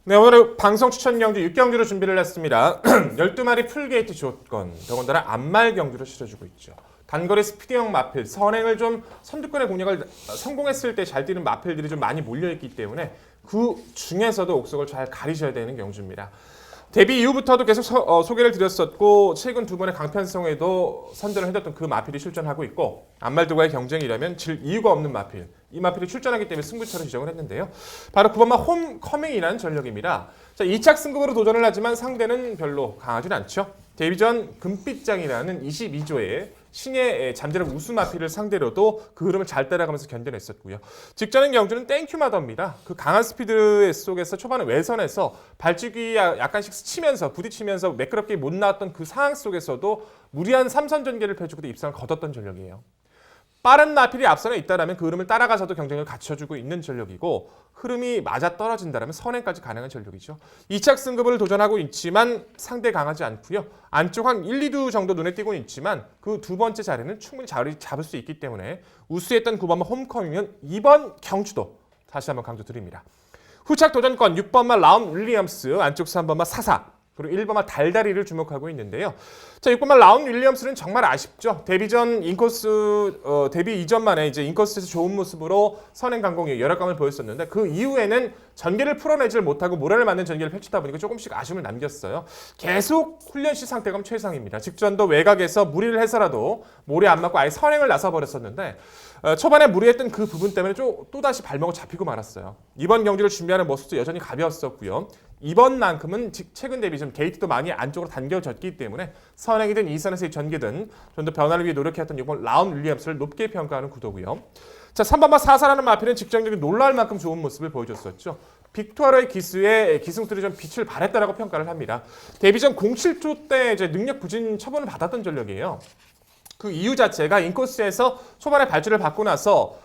네, 오늘 방송 추천 경주 6경주로 준비를 했습니다. 12마리 풀게이트 조건, 더군다나 안말 경주로 치러주고 있죠. 단거리 스피드형 마필, 선행을 좀 선두권의 공략을 성공했을 때 잘 뛰는 마필들이 좀 많이 몰려있기 때문에 그 중에서도 옥석을 잘 가리셔야 되는 경주입니다. 데뷔 이후부터도 계속 소개를 드렸었고 최근 두 번의 강편성에도 선전을 해뒀던 그 마필이 출전하고 있고 안말들과의 경쟁이라면 질 이유가 없는 마필, 이 마필이 출전하기 때문에 승부처를 지정을 했는데요. 바로 9번마 홈커밍이라는 전력입니다. 자, 2착 승급으로 도전을 하지만 상대는 별로 강하진 않죠. 데뷔전 금빛장이라는 22조의 신의 잠재력 우수 마필을 상대로도 그 흐름을 잘 따라가면서 견뎌냈었고요. 직전의 경주는 땡큐마더입니다. 그 강한 스피드 속에서 초반에 외선에서 발찌기 약간씩 스치면서 부딪히면서 매끄럽게 못 나왔던 그 상황 속에서도 무리한 3선 전개를 펴주고도 입상을 거뒀던 전력이에요. 빠른 마필이 앞선에 있다면 그 흐름을 따라가서도 경쟁을 갖춰주고 있는 전력이고 흐름이 맞아떨어진다면 선행까지 가능한 전력이죠. 2착 승급을 도전하고 있지만 상대 강하지 않고요. 안쪽 한 1, 2두 정도 눈에 띄고는 있지만 그 두 번째 자리는 충분히 자리 잡을 수 있기 때문에 우수했던 9번마 홈커밍은 이번 경주도 다시 한번 강조드립니다. 후착 도전권 6번마 라움 윌리엄스, 안쪽 3번마 사사, 그리고 1번마 달다리를 주목하고 있는데요. 자, 6번마 라운 윌리엄스는 정말 아쉽죠. 데뷔 전 인코스 데뷔 이전만에 이제 인코스에서 좋은 모습으로 선행 강공에 열악감을 보였었는데 그 이후에는 전개를 풀어내질 못하고 모래를 맞는 전개를 펼치다 보니까 조금씩 아쉬움을 남겼어요. 계속 훈련 시 상태감 최상입니다. 직전도 외곽에서 무리를 해서라도 모래 안 맞고 아예 선행을 나서 버렸었는데 초반에 무리했던 그 부분 때문에 또다시 발목을 잡히고 말았어요. 이번 경기를 준비하는 모습도 여전히 가벼웠었고요. 이번만큼은 최근 대비 좀 게이트도 많이 안쪽으로 당겨졌기 때문에 선행이든 2선에서의 전개든 좀 더 변화를 위해 노력했던 이번 라운 윌리엄스를 높게 평가하는 구도고요. 자, 3번마 사사라는 마필은 직전적인 놀라울 만큼 좋은 모습을 보여줬었죠. 빅투아로의 기수에 기승들이 좀 빛을 발했다라고 평가를 합니다. 데뷔 전 07조 때 이제 능력 부진 처분을 받았던 전력이에요. 그 이유 자체가 인코스에서 초반에 발주를 받고 나서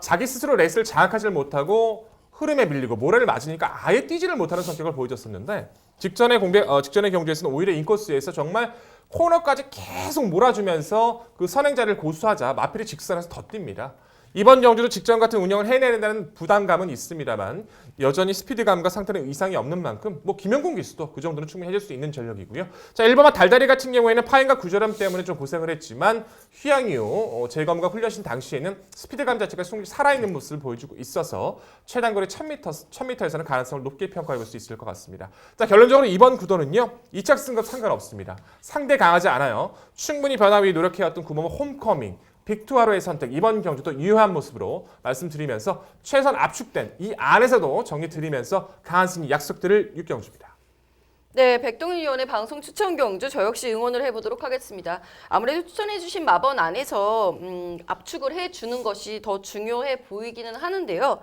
자기 스스로 레이스를 장악하지 못하고 흐름에 밀리고 모래를 맞으니까 아예 뛰지를 못하는 성격을 보여줬었는데 직전의 경주에서는 오히려 인코스에서 정말 코너까지 계속 몰아주면서 그 선행자를 고수하자 마필이 직선에서 더 뜁니다. 이번 경주도 직전 같은 운영을 해내는다는 부담감은 있습니다만 여전히 스피드감과 상태는 이상이 없는 만큼 김영곤 기수도 그 정도는 충분히 해줄 수 있는 전력이고요. 자, 1번마 달다리 같은 경우에는 파인과 구절함 때문에 좀 고생을 했지만 휴양 이후 재검과 훈련신 당시에는 스피드감 자체가 살아있는 모습을 보여주고 있어서 최단거리 1000m에서는 가능성을 높게 평가해볼 수 있을 것 같습니다. 자, 결론적으로 이번 구도는요. 2착 승급 상관없습니다. 상대 강하지 않아요. 충분히 변화 위해 노력해왔던 9번마 홈커밍, 빅투아로의 선택, 이번 경주도 유효한 모습으로 말씀드리면서 최선 압축된 이 안에서도 정리 드리면서 강한 승리 약속드릴 6경주입니다. 네, 백동일 의원의 방송 추천 경주 저 역시 응원을 해보도록 하겠습니다. 아무래도 추천해주신 마번 안에서 압축을 해주는 것이 더 중요해 보이기는 하는데요.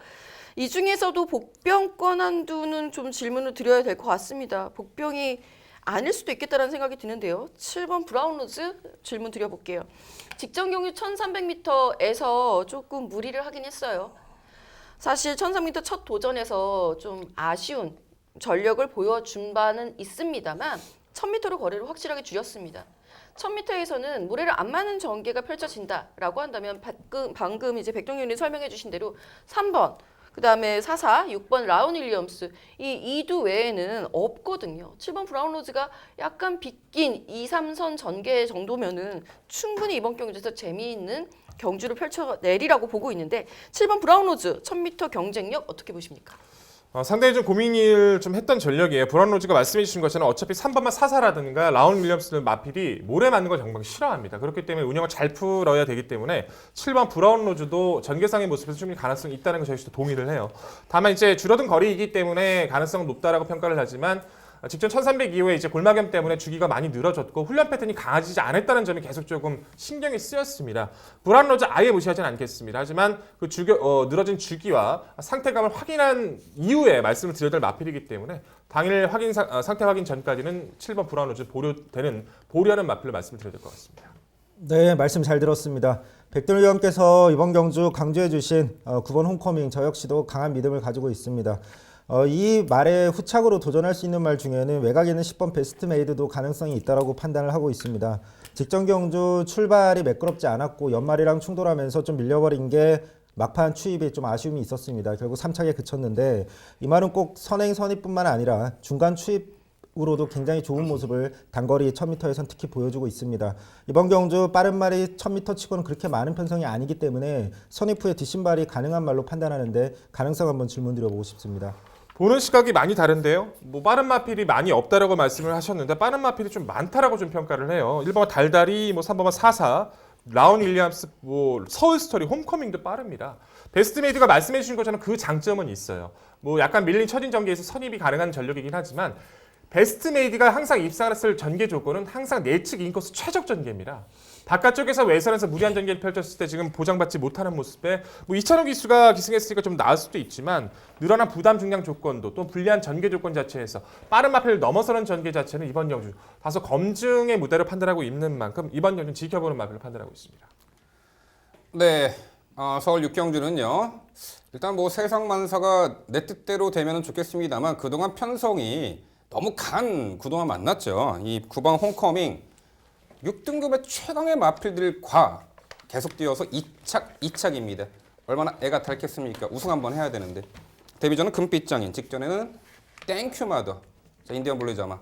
이 중에서도 복병권 한두는 좀 질문을 드려야 될 것 같습니다. 복병이 아닐 수도 있겠다는 생각이 드는데요. 7번 브라운로즈 질문 드려볼게요. 직전 경유 1300m에서 조금 무리를 하긴 했어요. 사실 1300m 첫 도전에서 좀 아쉬운 전력을 보여준 바는 있습니다만 1000m로 거리를 확실하게 줄였습니다. 1000m에서는 모래를 안 마는 전개가 펼쳐진다라고 한다면 방금 이제 백동윤이 설명해 주신 대로 3번, 그다음에 4, 6번 라운 윌리엄스 이 2두 외에는 없거든요. 7번 브라운 로즈가 약간 빗긴 2, 3선 전개 정도면은 충분히 이번 경주에서 재미있는 경주를 펼쳐내리라고 보고 있는데 7번 브라운 로즈 1000m 경쟁력 어떻게 보십니까? 상당히 좀 고민을 좀 했던 전력이에요. 브라운 로즈가 말씀해 주신 것처럼 어차피 3번만 사사라든가 라운 윌리엄스는 마필이 모래 맞는 걸 정말 싫어합니다. 그렇기 때문에 운영을 잘 풀어야 되기 때문에 7번 브라운 로즈도 전개상의 모습에서 충분히 가능성이 있다는 거 저희도 동의를 해요. 다만 이제 줄어든 거리이기 때문에 가능성은 높다라고 평가를 하지만 직전 1300 이후에 이제 골마겸 때문에 주기가 많이 늘어졌고 훈련 패턴이 강해지지 않았다는 점이 계속 조금 신경이 쓰였습니다. 브라운 로즈 아예 무시하진 않겠습니다. 하지만 그 늘어진 주기와 상태감을 확인한 이후에 말씀을 드려야 될 마필이기 때문에 당일 상태 확인 전까지는 7번 브라운 로즈 보류하는 마필로 말씀을 드려야 될 것 같습니다. 네, 말씀 잘 들었습니다. 백돌 위원께서 이번 경주 강조해 주신 9번 홈커밍 저 역시도 강한 믿음을 가지고 있습니다. 이 말에 후착으로 도전할 수 있는 말 중에는 외곽에 있는 10번 베스트 메이드도 가능성이 있다고 판단을 하고 있습니다. 직전 경주 출발이 매끄럽지 않았고 연말이랑 충돌하면서 좀 밀려버린 게 막판 추입에 좀 아쉬움이 있었습니다. 결국 3착에 그쳤는데 이 말은 꼭 선입뿐만 아니라 중간 추입으로도 굉장히 좋은 모습을 단거리 1000m에선 특히 보여주고 있습니다. 이번 경주 빠른 말이 1000m 치고는 그렇게 많은 편성이 아니기 때문에 선입 후에 뒷신발이 가능한 말로 판단하는데 가능성 한번 질문 드려보고 싶습니다. 보는 시각이 많이 다른데요. 빠른 마필이 많이 없다라고 말씀을 하셨는데 빠른 마필이 좀 많다라고 좀 평가를 해요. 1번은 달달이, 3번은 44, 라운 윌리엄스, 서울 스토리, 홈커밍도 빠릅니다. 베스트 메이드가 말씀해 주신 것처럼 그 장점은 있어요. 약간 밀린 처진 전개에서 선입이 가능한 전력이긴 하지만 베스트 메이드가 항상 입상했을 전개 조건은 항상 내측 인코스 최적 전개입니다. 바깥쪽에서 외선에서 무리한 전개를 펼쳤을 때 지금 보장받지 못하는 모습에 이찬호 기수가 기승했으니까 좀 나을 수도 있지만 늘어난 부담 중량 조건도 또 불리한 전개 조건 자체에서 빠른 마필을 넘어서는 전개 자체는 이번 경주 다소 검증의 무대로 판단하고 있는 만큼 이번 경주는 지켜보는 마필로 판단하고 있습니다. 네, 서울 6경주는요. 일단 세상 만사가 내 뜻대로 되면 좋겠습니다만 그동안 편성이 너무 강한 구도만 만났죠. 이 9번 홈커밍 6등급의 최강의 마필들과 계속 뛰어서 2착입니다. 얼마나 애가 닳겠습니까? 우승 한번 해야 되는데. 데뷔전은 금빛장인, 직전에는 땡큐 마더. 자, 인디언 블루자마.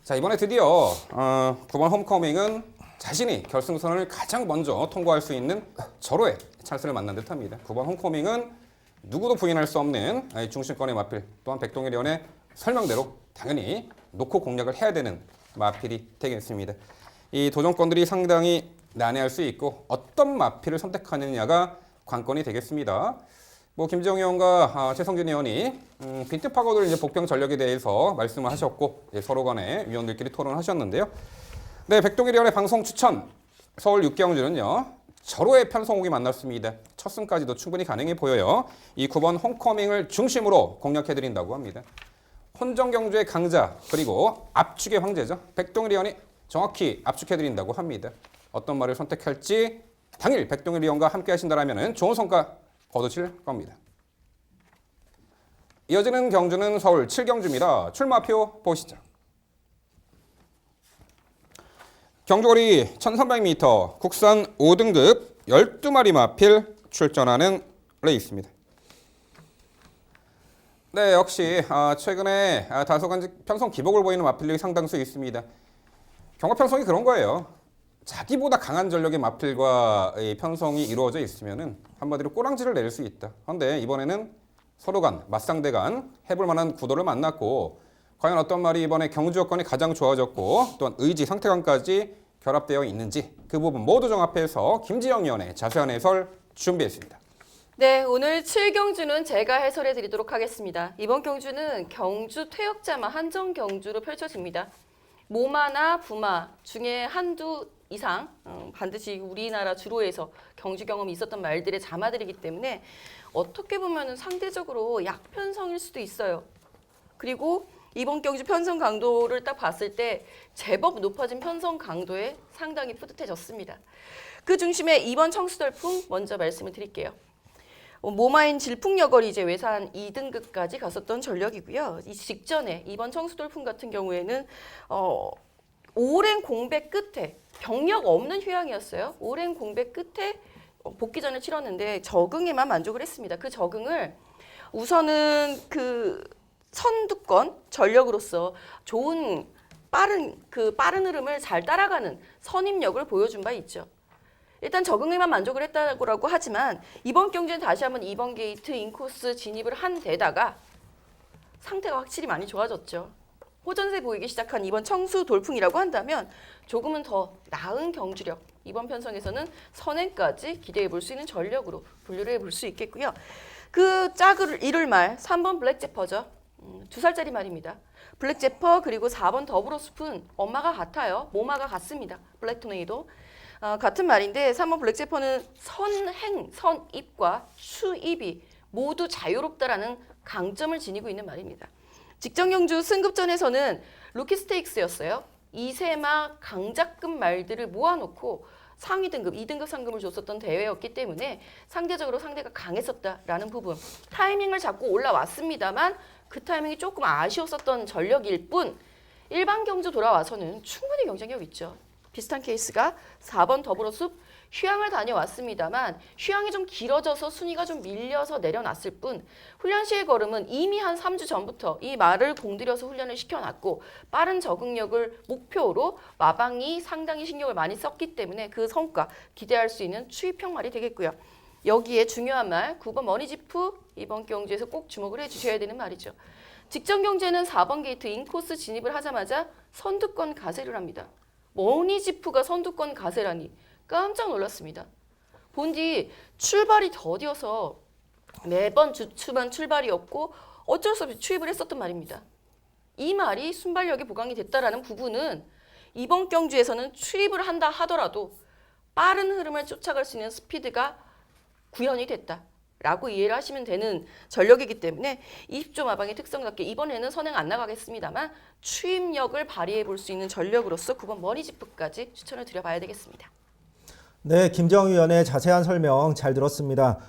자, 이번에 드디어 9번 홈커밍은 자신이 결승선을 가장 먼저 통과할 수 있는 절호의 찬스를 만난 듯합니다. 9번 홈커밍은 누구도 부인할 수 없는 중심권의 마필, 또한 백동일 위원의 설명대로 당연히 놓고 공략을 해야 되는 마필이 되겠습니다. 이 도전권들이 상당히 난해할 수 있고 어떤 마필을 선택하느냐가 관건이 되겠습니다. 김지영 의원과 최성진 의원이 빈트 파고들 이제 복병 전력에 대해서 말씀을 하셨고 서로 간에 위원들끼리 토론하셨는데요. 네, 백동일 의원의 방송 추천 서울 6경주는요. 절호의 편성옥이 만났습니다. 첫 승까지도 충분히 가능해 보여요. 이 9번 홈커밍을 중심으로 공략해드린다고 합니다. 혼정 경주의 강자 그리고 압축의 황제죠. 백동일 의원이 정확히 압축해드린다고 합니다. 어떤 말을 선택할지 당일 백동일 의원과 함께 하신다면 좋은 성과 거두실 겁니다. 이어지는 경주는 서울 7경주입니다. 출마표 보시죠. 경주거리 1300m 국산 5등급 12마리 마필 출전하는 레이스입니다. 네, 역시 최근에 다소간 편성 기복을 보이는 마필들이 상당수 있습니다. 경과 편성이 그런 거예요. 자기보다 강한 전력의 마필과 편성이 이루어져 있으면 한마디로 꼬랑지를 낼 수 있다. 그런데 이번에는 서로 간, 맞상대 간 해볼 만한 구도를 만났고 과연 어떤 말이 이번에 경주 여건이 가장 좋아졌고 또한 의지, 상태감까지 결합되어 있는지 그 부분 모두 종합해서 김지영 위원의 자세한 해설 준비했습니다. 네, 오늘 7경주는 제가 해설해 드리도록 하겠습니다. 이번 경주는 경주 퇴역자마 한정 경주로 펼쳐집니다. 모마나 부마 중에 한두 이상 반드시 우리나라 주로에서 경주 경험이 있었던 말들의 자마들이기 때문에 어떻게 보면 상대적으로 약편성일 수도 있어요. 그리고 이번 경주 편성 강도를 딱 봤을 때 제법 높아진 편성 강도에 상당히 뿌듯해졌습니다. 그 중심에 이번 청수돌풍 먼저 말씀을 드릴게요. 모마인 질풍여걸이 이제 외산 2등급까지 갔었던 전력이고요. 이 직전에 이번 청수돌풍 같은 경우에는 오랜 공백 끝에 경력 없는 휴양이었어요. 오랜 공백 끝에 복귀전을 치렀는데 적응에만 만족을 했습니다. 그 적응을 우선은 그 선두권 전력으로서 좋은 빠른 흐름을 잘 따라가는 선임력을 보여준 바 있죠. 일단 적응에만 만족을 했다고 하지만 이번 경기는 다시 한번 2번 게이트 인코스 진입을 한 데다가 상태가 확실히 많이 좋아졌죠. 호전세 보이기 시작한 이번 청수 돌풍이라고 한다면 조금은 더 나은 경주력, 이번 편성에서는 선행까지 기대해 볼 수 있는 전력으로 분류를 해볼 수 있겠고요. 그 짝을 이룰 말 3번 블랙제퍼죠. 2살짜리 말입니다. 블랙제퍼 그리고 4번 더블로스푼 엄마가 같아요. 모마가 같습니다. 블랙토네이도. 같은 말인데 3번 블랙제퍼는 선행, 선입과 수입이 모두 자유롭다라는 강점을 지니고 있는 말입니다. 직전 경주 승급전에서는 루키 스테이크스였어요. 2세마 강작급 말들을 모아놓고 상위 등급, 2등급 상금을 줬었던 대회였기 때문에 상대적으로 상대가 강했었다라는 부분. 타이밍을 잡고 올라왔습니다만 그 타이밍이 조금 아쉬웠었던 전력일 뿐 일반 경주 돌아와서는 충분히 경쟁력 있죠. 비슷한 케이스가 4번 더블로숲 휴양을 다녀왔습니다만 휴양이 좀 길어져서 순위가 좀 밀려서 내려놨을 뿐 훈련 시의 걸음은 이미 한 3주 전부터 이 말을 공들여서 훈련을 시켜놨고 빠른 적응력을 목표로 마방이 상당히 신경을 많이 썼기 때문에 그 성과 기대할 수 있는 추입형 말이 되겠고요. 여기에 중요한 말 9번 머니지프 이번 경주에서 꼭 주목을 해주셔야 되는 말이죠. 직전 경주에는 4번 게이트 인코스 진입을 하자마자 선두권 가세를 합니다. 머니지프가 선두권 가세라니 깜짝 놀랐습니다. 본디 출발이 더디어서 매번 주춤한 출발이었고 어쩔 수 없이 추입을 했었던 말입니다. 이 말이 순발력이 보강이 됐다라는 부분은 이번 경주에서는 추입을 한다 하더라도 빠른 흐름을 쫓아갈 수 있는 스피드가 구현이 됐다라고 이해를 하시면 되는 전력이기 때문에 20조 마방의 특성답게 이번에는 선행 안 나가겠습니다만 추입력을 발휘해 볼 수 있는 전력으로서 9번 머니지프까지 추천을 드려봐야 되겠습니다. 네, 김정 위원의 자세한 설명 잘 들었습니다.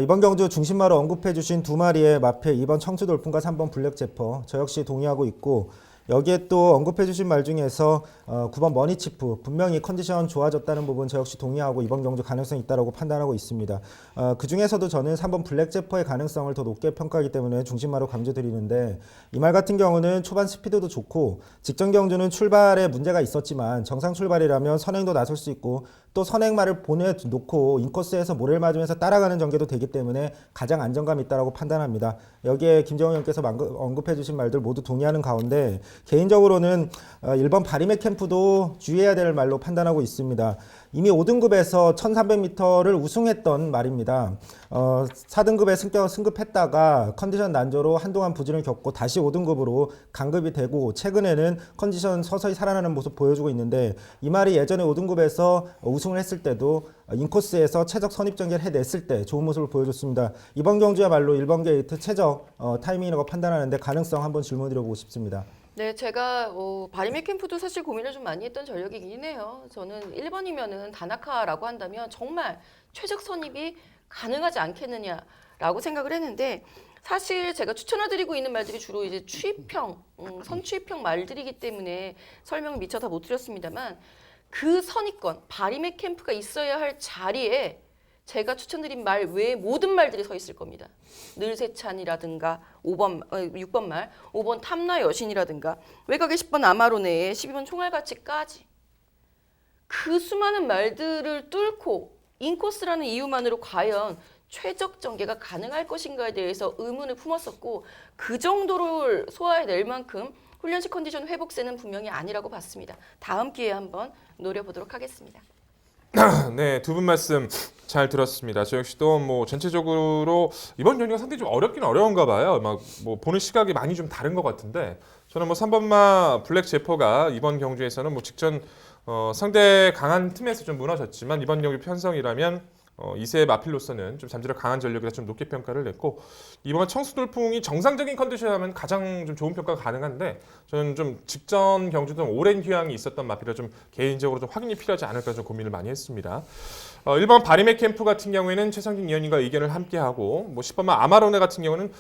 이번 경주 중심마로 언급해 주신 두 마리의 마패 2번 청수돌풍과 3번 블랙제퍼 저 역시 동의하고 있고 여기에 또 언급해 주신 말 중에서 9번 머니치프 분명히 컨디션 좋아졌다는 부분 저 역시 동의하고 이번 경주 가능성이 있다고 판단하고 있습니다. 그 중에서도 저는 3번 블랙제퍼의 가능성을 더 높게 평가하기 때문에 중심마로 강조드리는데 이 말 같은 경우는 초반 스피드도 좋고 직전 경주는 출발에 문제가 있었지만 정상 출발이라면 선행도 나설 수 있고 또 선행말을 보내놓고 인코스에서 모래를 맞으면서 따라가는 전개도 되기 때문에 가장 안정감 있다고 판단합니다. 여기에 김정우 의원께서 언급해 주신 말들 모두 동의하는 가운데 개인적으로는 1번 바리맥 캠프도 주의해야 될 말로 판단하고 있습니다. 이미 5등급에서 1300m를 우승했던 말입니다. 4등급에 승급했다가 컨디션 난조로 한동안 부진을 겪고 다시 5등급으로 강급이 되고 최근에는 컨디션 서서히 살아나는 모습 보여주고 있는데 이 말이 예전에 5등급에서 우승을 했을 때도 인코스에서 최적 선입전개를 해냈을 때 좋은 모습을 보여줬습니다. 이번 경주야말로 1번 게이트 최적 타이밍이라고 판단하는데 가능성 한번 질문드려보고 싶습니다. 네, 제가 바리맥 캠프도 사실 고민을 좀 많이 했던 전력이긴 해요. 저는 1번이면은 다나카라고 한다면 정말 최적 선입이 가능하지 않겠느냐라고 생각을 했는데 사실 제가 추천을 드리고 있는 말들이 주로 이제 추입형, 선추입형 말들이기 때문에 설명을 미처 다 못 드렸습니다만 그 선입권, 바리맥 캠프가 있어야 할 자리에 제가 추천드린 말 외에 모든 말들이 서 있을 겁니다. 늘세찬이라든가 6번 말, 5번 탐나 여신이라든가 외곽의 10번 아마로네에 12번 총알가치까지 그 수많은 말들을 뚫고 인코스라는 이유만으로 과연 최적 전개가 가능할 것인가에 대해서 의문을 품었었고 그 정도를 소화해낼 만큼 훈련식 컨디션 회복세는 분명히 아니라고 봤습니다. 다음 기회에 한번 노려보도록 하겠습니다. 네, 두 분 말씀 잘 들었습니다. 저 역시도 뭐 전체적으로 이번 경기가 상당히 좀 어렵긴 어려운가 봐요. 막 뭐 보는 시각이 많이 좀 다른 것 같은데 저는 뭐 3번마 블랙 제퍼가 이번 경주에서는 뭐 직전 상대 강한 틈에서 좀 무너졌지만 이번 경기 편성이라면 2세 마필로서는 좀 잠재력 강한 전력이라 좀 높게 평가를 냈고 이번 청수돌풍이 정상적인 컨디션이라면 가장 좀 좋은 평가가 가능한데 저는 좀 직전 경주도 오랜 휴양이 있었던 마필이라 좀 개인적으로 좀 확인이 필요하지 않을까 좀 고민을 많이 했습니다. 1번 바리맥 캠프 같은 경우에는 최상진 위원님과 의견을 함께하고 뭐 10번만 아마로네 같은 경우는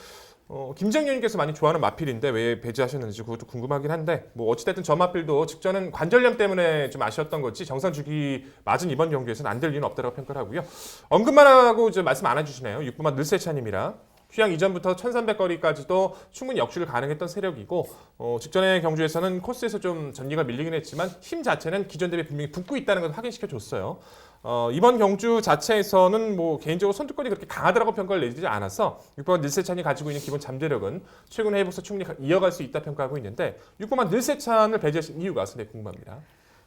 김정희 의원님께서 많이 좋아하는 마필인데 왜 배제하셨는지 그것도 궁금하긴 한데 뭐 어찌됐든 저 마필도 직전은 관절염 때문에 좀 아쉬웠던 거지 정상 주기 맞은 이번 경기에서는 안 될 리는 없다고 평가를 하고요. 언급만 하고 이제 말씀 안 해주시네요. 6번만 늘세찬님이라 휴양 이전부터 1300거리까지도 충분히 역주를 가능했던 세력이고 직전의 경주에서는 코스에서 좀 전기가 밀리긴 했지만 힘 자체는 기존 대비 분명히 붙고 있다는 걸 확인시켜줬어요. 이번 경주 자체에서는 뭐 개인적으로 선두권이 그렇게 강하다고 평가를 내리지 않아서 6번 늘세찬이 가지고 있는 기본 잠재력은 최근 회복서 충분히 이어갈 수 있다 평가하고 있는데 6번만 늘세찬을 배제하신 이유가 상당히 궁금합니다.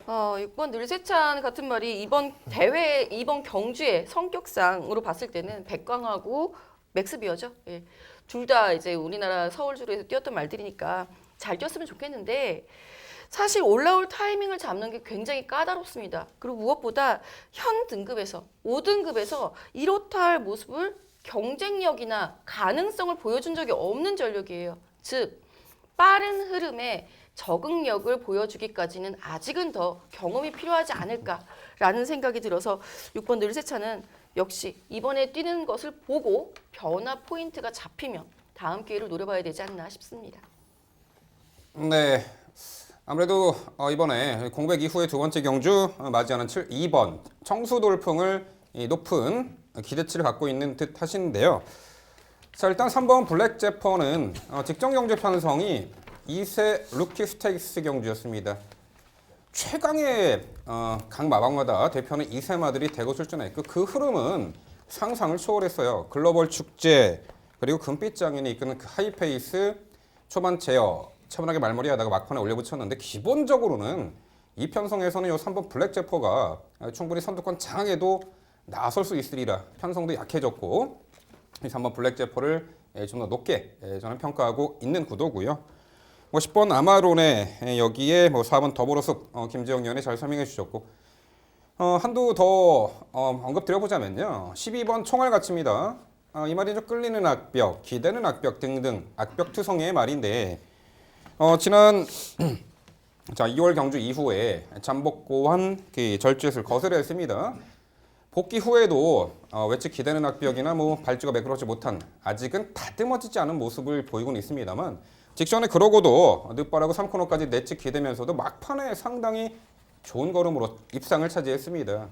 6번 늘세찬 같은 말이 이번 대회, 이번 경주의 성격상으로 봤을 때는 백광하고 맥스비어죠. 예. 둘 다 이제 우리나라 서울주로에서 뛰었던 말들이니까 잘 뛰었으면 좋겠는데 사실 올라올 타이밍을 잡는 게 굉장히 까다롭습니다. 그리고 무엇보다 현 등급에서 5등급에서 이렇다 할 모습을 경쟁력이나 가능성을 보여준 적이 없는 전력이에요. 즉 빠른 흐름에 적응력을 보여주기까지는 아직은 더 경험이 필요하지 않을까라는 생각이 들어서 6번 늘세찬은 역시 이번에 뛰는 것을 보고 변화 포인트가 잡히면 다음 기회를 노려봐야 되지 않나 싶습니다. 네. 아무래도 이번에 공백 이후의 두 번째 경주 맞이하는 2번 청수돌풍을 높은 기대치를 갖고 있는 듯 하시는데요. 자, 일단 3번 블랙제퍼는 직전 경주 편성이 2세 루키 스테이크스 경주였습니다. 최강의 각 마방마다 대표는 2세마들이 대거 출전했고 그 흐름은 상상을 초월했어요. 글로벌 축제 그리고 금빛장인이 이끄는 그 하이페이스 초반 제어 차분하게 말머리하다가 막판에 올려붙였는데 기본적으로는 이 편성에서는 요 3번 블랙제퍼가 충분히 선두권 장악에도 나설 수 있으리라 편성도 약해졌고 이 3번 블랙제퍼를 좀 더 높게 저는 평가하고 있는 구도고요. 뭐 10번 아마론에 여기에 뭐 4번 더불어숲 김지영 의원이 잘 설명해 주셨고 한두 더 언급 드려보자면요. 12번 총알같입니다. 이 말이 좀 끌리는 악벽, 기대는 악벽 등등 악벽 투성이의 말인데 지난 자 2월 경주 이후에 잠복고한 그 절주에서 거스렸습니다. 복귀 후에도 외측 기대는 악벽이나 뭐 발주가 매끄럽지 못한 아직은 다듬어지지 않은 모습을 보이고는 있습니다만 직전에 그러고도 늦바라고 3코너까지 내측 기대면서도 막판에 상당히 좋은 걸음으로 입상을 차지했습니다.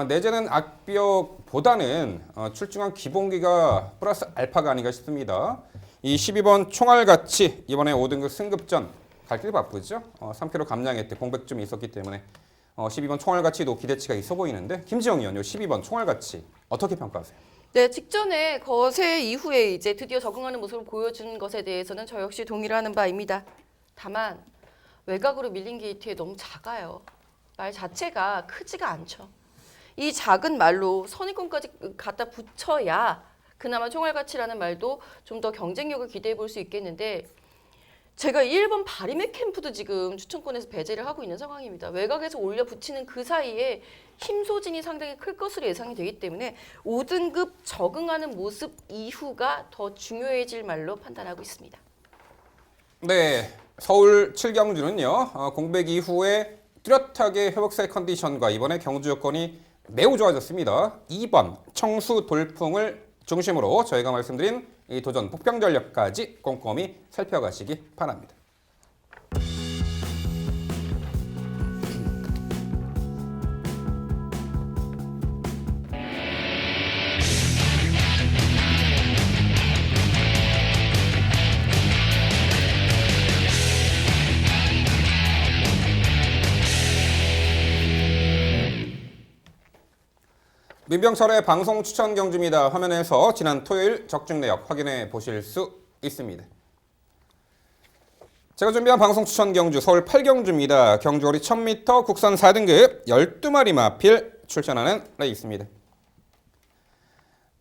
내재는 악벽보다는 출중한 기본기가 플러스 알파가 아닌가 싶습니다. 이 12번 총알같이 이번에 5등급 승급전 갈 길 바쁘죠. 3km 감량했 때 공백 좀 있었기 때문에 12번 총알같이도 기대치가 있어 보이는데 김지영 의원, 요 12번 총알같이 어떻게 평가하세요? 네, 직전에 거세 이후에 이제 드디어 적응하는 모습을 보여준 것에 대해서는 저 역시 동의를 하는 바입니다. 다만 외곽으로 밀린 게이트에 너무 작아요. 말 자체가 크지가 않죠. 이 작은 말로 선입권까지 갖다 붙여야 그나마 총알같이라는 말도 좀 더 경쟁력을 기대해 볼 수 있겠는데 제가 1번 바리메 캠프도 지금 추천권에서 배제를 하고 있는 상황입니다. 외곽에서 올려 붙이는 그 사이에 힘 소진이 상당히 클 것으로 예상이 되기 때문에 5등급 적응하는 모습 이후가 더 중요해질 말로 판단하고 있습니다. 네, 서울 7경주는요. 공백 이후에 뚜렷하게 회복세 컨디션과 이번에 경주 여건이 매우 좋아졌습니다. 2번 청수 돌풍을 중심으로 저희가 말씀드린 이 도전 복병 전략까지 꼼꼼히 살펴가시기 바랍니다. 민병철의 방송 추천 경주입니다. 화면에서 지난 토요일 적중 내역 확인해 보실 수 있습니다. 제가 준비한 방송 추천 경주 서울 8경주입니다. 경주거리 1000m 국산 4등급 12마리 마필 출전하는 레이스입니다.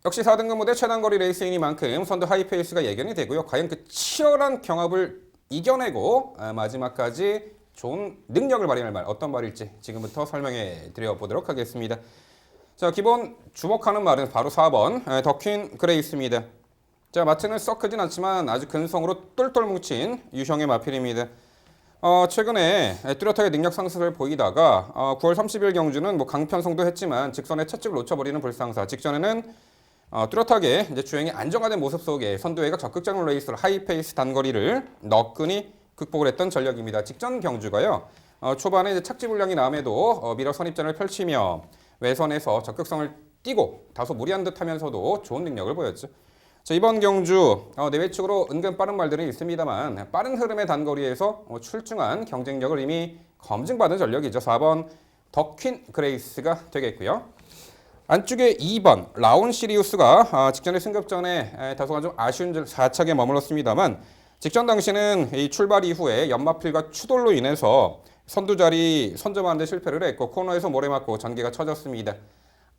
역시 4등급 무대 최단거리 레이스이니만큼 선두 하이페이스가 예견이 되고요. 과연 그 치열한 경합을 이겨내고 마지막까지 좋은 능력을 발휘할 말 어떤 말일지 지금부터 설명해 드려보도록 하겠습니다. 자, 기본 주목하는 말은 바로 4번 더퀸 그레이스입니다. 자, 마트는 썩 크진 않지만 아주 근성으로 똘똘 뭉친 유형의 마필입니다. 최근에 뚜렷하게 능력 상승을 보이다가 9월 30일 경주는 뭐 강편성도 했지만 직선에 채찍을 놓쳐버리는 불상사. 직전에는 뚜렷하게 이제 주행이 안정화된 모습 속에 선두회가 적극적인 레이스로 하이페이스 단거리를 너끈히 극복을 했던 전력입니다. 직전 경주가요. 초반에 이제 착지 불량이 남에도 미러 선입전을 펼치며 외선에서 적극성을 띠고 다소 무리한 듯하면서도 좋은 능력을 보였죠. 자, 이번 경주 내외측으로 은근 빠른 말들은 있습니다만 빠른 흐름의 단거리에서 출중한 경쟁력을 이미 검증받은 전력이죠. 4번 더퀸 그레이스가 되겠고요. 안쪽에 2번 라온 시리우스가 직전의 승급전에 다소간 좀 아쉬운 4착에 머물렀습니다만 직전 당시는 이 출발 이후에 연마필과 추돌로 인해서 선두 자리 선점하는 데 실패를 했고 코너에서 모래 맞고 전개가 처졌습니다.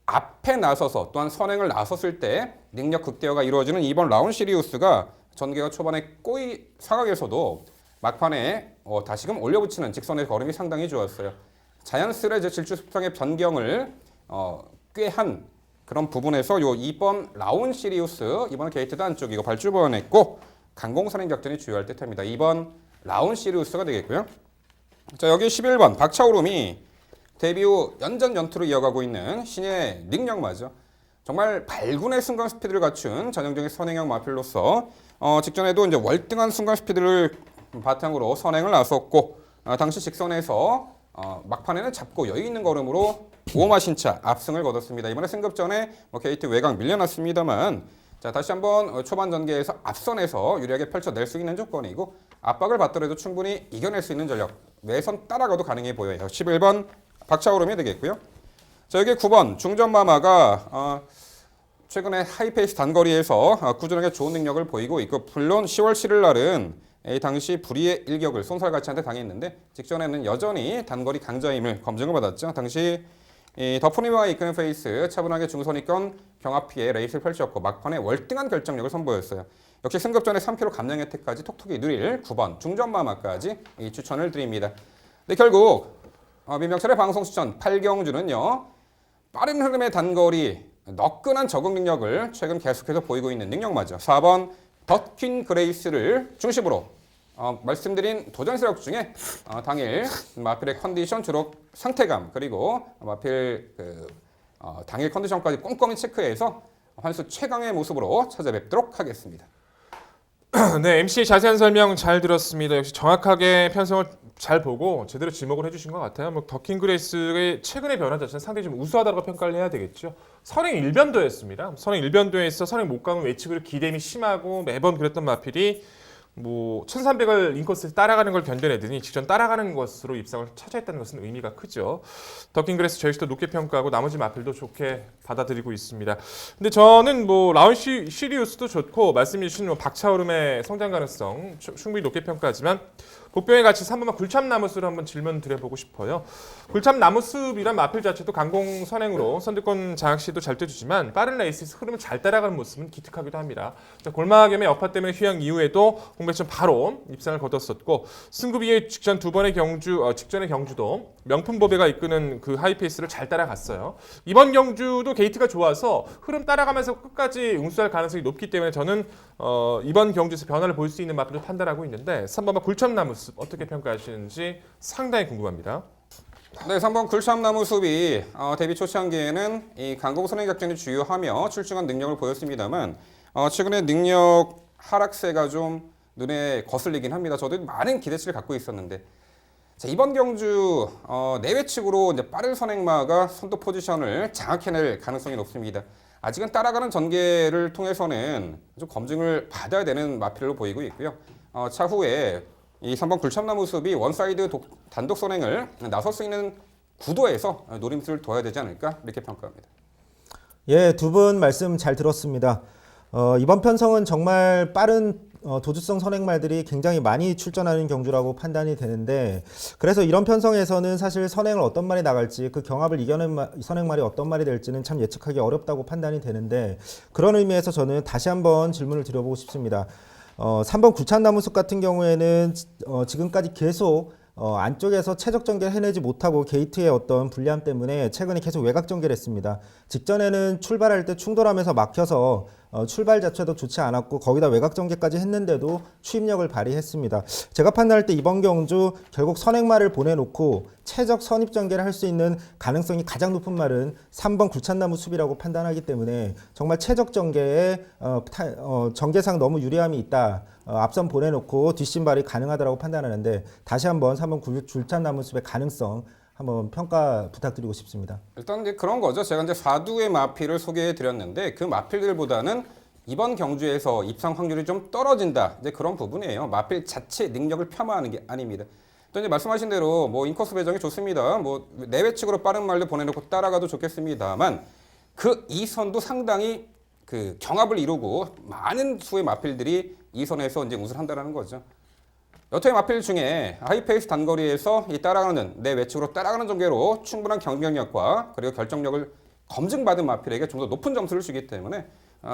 앞에 나서서 또한 선행을 나섰을 때 능력 극대화가 이루어지는 2번 라온 시리우스가 전개가 초반에 꼬이 상황에서도 막판에 다시금 올려붙이는 직선의 걸음이 상당히 좋았어요. 자연스레 질주 수평의 변경을 꾀한 그런 부분에서 요 2번 라온 시리우스 이번에 게이트도 안쪽이고 발주번했고 강공선행 작전이 주요할 듯합니다. 2번 라온 시리우스가 되겠고요. 자, 여기 11번 박차오름이 데뷔 후 연전 연투로 이어가고 있는 신의 능력마죠. 정말 발군의 순간 스피드를 갖춘 전형적인 선행형 마필로서 직전에도 이제 월등한 순간 스피드를 바탕으로 선행을 나섰고 당시 직선에서 막판에는 잡고 여유 있는 걸음으로 오마신차 압승을 거뒀습니다. 이번에 승급전에 게이트 외곽 밀려났습니다만 자, 다시 한번 초반 전개에서 앞선에서 유리하게 펼쳐낼 수 있는 조건이고 압박을 받더라도 충분히 이겨낼 수 있는 전력 외선 따라가도 가능해 보여요. 11번 박차오름이 되겠고요. 자, 여기 9번 중전마마가 최근에 하이페이스 단거리에서 꾸준하게 좋은 능력을 보이고 있고 물론 10월 7일 날은 당시 불의의 일격을 손살같이한테 당했는데 직전에는 여전히 단거리 강자임을 검증을 받았죠. 당시 더프니와 이끄는 페이스 차분하게 중선이권 경합 피해 레이스를 펼쳤고 막판에 월등한 결정력을 선보였어요. 역시 승급전에 3km 감량 혜택까지 톡톡히 누릴 9번 중전마마까지 추천을 드립니다. 근데 결국 민병철의 방송 추천 8경주는요. 빠른 흐름의 단거리 너끈한 적응 능력을 최근 계속해서 보이고 있는 능력마죠. 4번 더퀸 그레이스를 중심으로 말씀드린 도전 세력 중에 당일 마필의 컨디션 주로 상태감 그리고 마필 당일 컨디션까지 꼼꼼히 체크해서 환수 최강의 모습으로 찾아뵙도록 하겠습니다. 네, MC 자세한 설명 잘 들었습니다. 역시 정확하게 편성을 잘 보고 제대로 지목을 해주신 것 같아요. 더킹 그레이스의 최근의 변화 자체는 상당히 좀 우수하다고 평가를 해야 되겠죠. 선행 일변도였습니다. 선행 일변도에서 선행 못 가면 외측으로 기댐이 심하고 매번 그랬던 마필이 1300을 인코스에서 따라가는 걸 견뎌내더니 직전 따라가는 것으로 입상을 차지했다는 것은 의미가 크죠. 더킹 그레이스 저 역시도 높게 평가하고 나머지 마필도 좋게 받아들이고 있습니다. 근데 저는 라운 시리우스도 좋고 말씀해 주신 박차오름의 성장 가능성 충분히 높게 평가하지만 복병의 가치 3번만 굴참나무숲을 한번 질문 드려보고 싶어요. 굴참나무숲이란 마필 자체도 강공 선행으로 선두권 장악 시도 잘 떼주지만 빠른 레이스에서 흐름을 잘 따라가는 모습은 기특하기도 합니다. 골마겸의 여파 때문에 휴양 이후에도 공백전 바로 입상을 거뒀었고 승급 이후 직전 두 번의 직전의 경주도 명품 보배가 이끄는 그 하이페이스를 잘 따라갔어요. 이번 경주도 게이트가 좋아서 흐름 따라가면서 끝까지 응수할 가능성이 높기 때문에 저는 이번 경주에서 변화를 볼 수 있는 마필로 판단하고 있는데 3번만 굴참나무숲 어떻게 평가하시는지 상당히 궁금합니다. 네, 3번 굴참나무숲이 데뷔 초창기에는 이 강공 선행 작전이 주요하며 출중한 능력을 보였습니다만 최근에 능력 하락세가 좀 눈에 거슬리긴 합니다. 저도 많은 기대치를 갖고 있었는데 자, 이번 경주 내외측으로 이제 빠른 선행마가 선두 포지션을 장악해낼 가능성이 높습니다. 아직은 따라가는 전개를 통해서는 좀 검증을 받아야 되는 마필로 보이고 있고요. 차후에 이 3번 굴참나무숲이 원사이드 단독 선행을 나설 수 있는 구도에서 노림수를 둬야 되지 않을까 이렇게 평가합니다. 예, 두 분 말씀 잘 들었습니다. 이번 편성은 정말 빠른 도주성 선행말들이 굉장히 많이 출전하는 경주라고 판단이 되는데 그래서 이런 편성에서는 사실 선행을 어떤 말이 나갈지 그 경합을 이겨낸 선행말이 어떤 말이 될지는 참 예측하기 어렵다고 판단이 되는데 그런 의미에서 저는 다시 한번 질문을 드려보고 싶습니다. 3번 굴참나무숲 같은 경우에는 지금까지 계속 안쪽에서 최적 전개를 해내지 못하고 게이트의 어떤 불리함 때문에 최근에 계속 외곽 전개를 했습니다. 직전에는 출발할 때 충돌하면서 막혀서 출발 자체도 좋지 않았고 거기다 외곽 전개까지 했는데도 추임력을 발휘했습니다. 제가 판단할 때 이번 경주 결국 선행말을 보내놓고 최적 선입 전개를 할 수 있는 가능성이 가장 높은 말은 3번 굴찬나무 수비라고 판단하기 때문에 정말 최적 전개에 전개상 너무 유리함이 있다. 앞선 보내놓고 뒷심발이 가능하다고 판단하는데 다시 한번 3번 굴찬나무 숲의 가능성 한번 평가 부탁드리고 싶습니다. 일단 이제 그런 거죠. 제가 이제 4두의 마필을 소개해 드렸는데 그 마필들보다는 이번 경주에서 입상 확률이 좀 떨어진다. 이제 그런 부분이에요. 마필 자체 능력을 폄하하는 게 아닙니다. 또 이제 말씀하신 대로 뭐 인코스 배정이 좋습니다. 뭐 내외측으로 빠른 말도 보내놓고 따라가도 좋겠습니다만 그 이선도 상당히 그 경합을 이루고 많은 수의 마필들이 이 선에서 이제 우승을 한다는 거죠. 여타의 마필 중에 하이페이스 단거리에서 이 따라가는 내 외측으로 따라가는 전개로 충분한 경쟁력과 그리고 결정력을 검증받은 마필에게 좀 더 높은 점수를 주기 때문에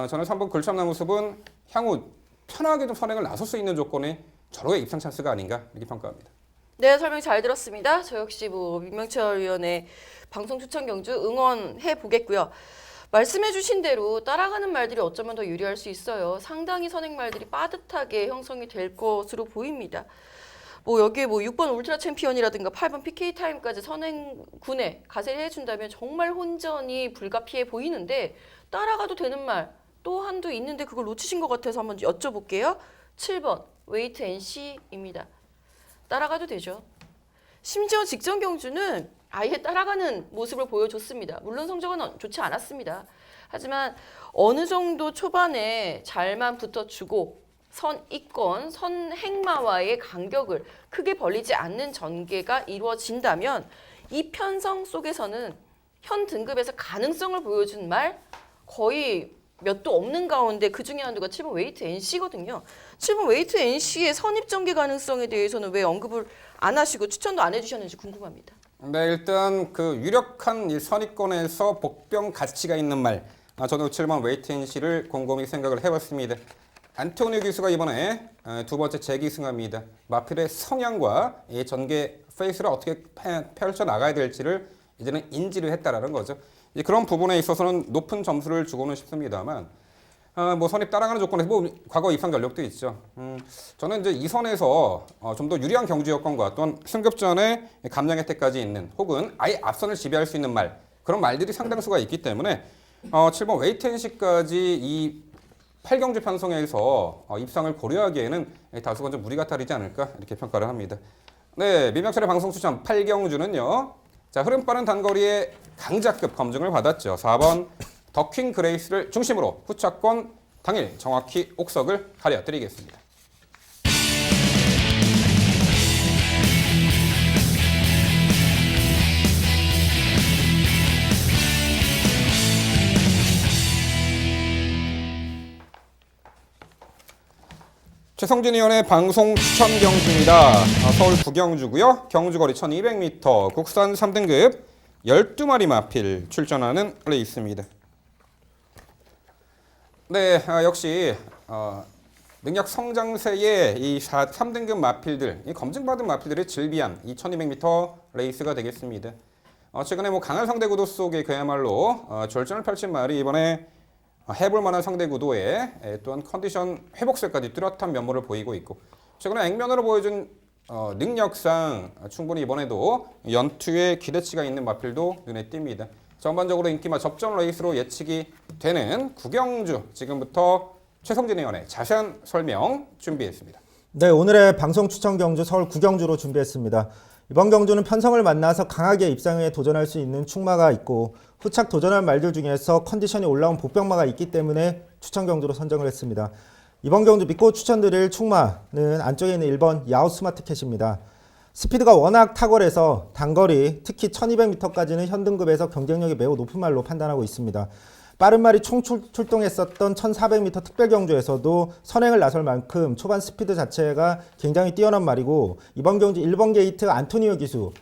저는 3번 굴참나무 숲은 향후 편하게 좀 선행을 나설 수 있는 조건이 절호의 입상 찬스가 아닌가 이렇게 평가합니다. 네, 설명 잘 들었습니다. 저 역시 뭐 민병철 위원의 방송 추천 경주 응원해 보겠고요. 말씀해 주신 대로 따라가는 말들이 어쩌면 더 유리할 수 있어요. 상당히 선행 말들이 빠듯하게 형성이 될 것으로 보입니다. 뭐 여기에 뭐 6번 울트라 챔피언이라든가 8번 PK 타임까지 선행군에 가세를 해준다면 정말 혼전이 불가피해 보이는데 따라가도 되는 말 또 한두 있는데 그걸 놓치신 것 같아서 한번 여쭤볼게요. 7번 웨이트 NC입니다. 따라가도 되죠. 심지어 직전 경주는 아예 따라가는 모습을 보여줬습니다. 물론 성적은 좋지 않았습니다. 하지만 어느 정도 초반에 잘만 붙어주고 선이권, 선행마와의 간격을 크게 벌리지 않는 전개가 이루어진다면 이 편성 속에서는 현 등급에서 가능성을 보여준 말 거의 몇도 없는 가운데 그중에 한두가 7번 웨이트 NC거든요. 7번 웨이트 NC의 선입 전개 가능성에 대해서는 왜 언급을 안 하시고 추천도 안 해주셨는지 궁금합니다. 네, 일단 그 유력한 이 선입권에서 복병 가치가 있는 말, 저는 7번 웨이트 NC를 곰곰이 생각을 해봤습니다. 안토니오 기수가 이번에 두 번째 재기승합니다. 마필의 성향과 이 전개 페이스를 어떻게 펼쳐 나가야 될지를 이제는 인지를 했다라는 거죠. 그런 부분에 있어서는 높은 점수를 주고는 싶습니다만, 뭐 선입 따라가는 조건에서 뭐 과거 입상 전력도 있죠. 저는 이제 이 선에서 좀 더 유리한 경주 여건과 또한 승급전에 감량 혜택까지 있는 혹은 아예 앞선을 지배할 수 있는 말 그런 말들이 상당수가 있기 때문에 7번 웨이트 NC까지 이 8경주 편성에서 입상을 고려하기에는 다소간 좀 무리가 따르지 않을까 이렇게 평가를 합니다. 네, 민병철의 방송 추천 8경주는요. 자, 흐름 빠른 단거리의 강자급 검증을 받았죠. 4번 더퀸 그레이스를 중심으로 후차권 당일 정확히 옥석을 가려드리겠습니다. 최성진 의원의 방송 추천 경주입니다. 서울 구경주고요. 경주거리 1200m, 국산 3등급 12마리 마필 출전하는 레이스입니다. 네, 역시 능력 성장세의 이 3등급 마필들, 이 검증받은 마필들의 질비한 2200m 레이스가 되겠습니다. 최근에 뭐 강한 상대 구도 속에 그야말로 절전을 펼친 말이 이번에 해볼 만한 상대 구도에 또한 컨디션 회복세까지 뚜렷한 면모를 보이고 있고 최근에 액면으로 보여준 능력상 충분히 이번에도 연투에 기대치가 있는 마필도 눈에 띕니다. 전반적으로 인기마 접전 레이스로 예측이 되는 구경주 지금부터 최성진 의원의 자세한 설명 준비했습니다. 네, 오늘의 방송 추천 경주 서울 구경주로 준비했습니다. 이번 경주는 편성을 만나서 강하게 입상에 도전할 수 있는 충마가 있고 후착 도전할 말들 중에서 컨디션이 올라온 복병마가 있기 때문에 추천 경주로 선정을 했습니다. 이번 경주 믿고 추천드릴 충마는 안쪽에 있는 1번 야오 스마트캣입니다. 스피드가 워낙 탁월해서 단거리 특히 1200m까지는 현 등급에서 경쟁력이 매우 높은 말로 판단하고 있습니다. 빠른 말이 총 출동했었던 1400m 특별 경주에서도 선행을 나설 만큼 초반 스피드 자체가 굉장히 뛰어난 말이고 이번 경주 1번 게이트 안토니오 기수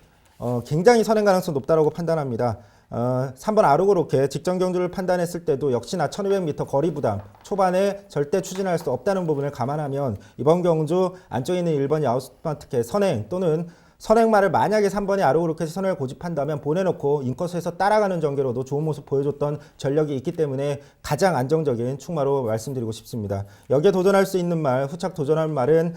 굉장히 선행 가능성 높다고 판단합니다. 3번 아르고로케 직전 경주를 판단했을 때도 역시나 1200m 거리 부담 초반에 절대 추진할 수 없다는 부분을 감안하면 이번 경주 안쪽에 있는 1번 야우스마트켓 선행 또는 선행마를 만약에 3번이 아르고로켓이 선행을 고집한다면 보내놓고 인코스에서 따라가는 전개로도 좋은 모습 보여줬던 전력이 있기 때문에 가장 안정적인 축마로 말씀드리고 싶습니다. 여기에 도전할 수 있는 말, 후착 도전할 말은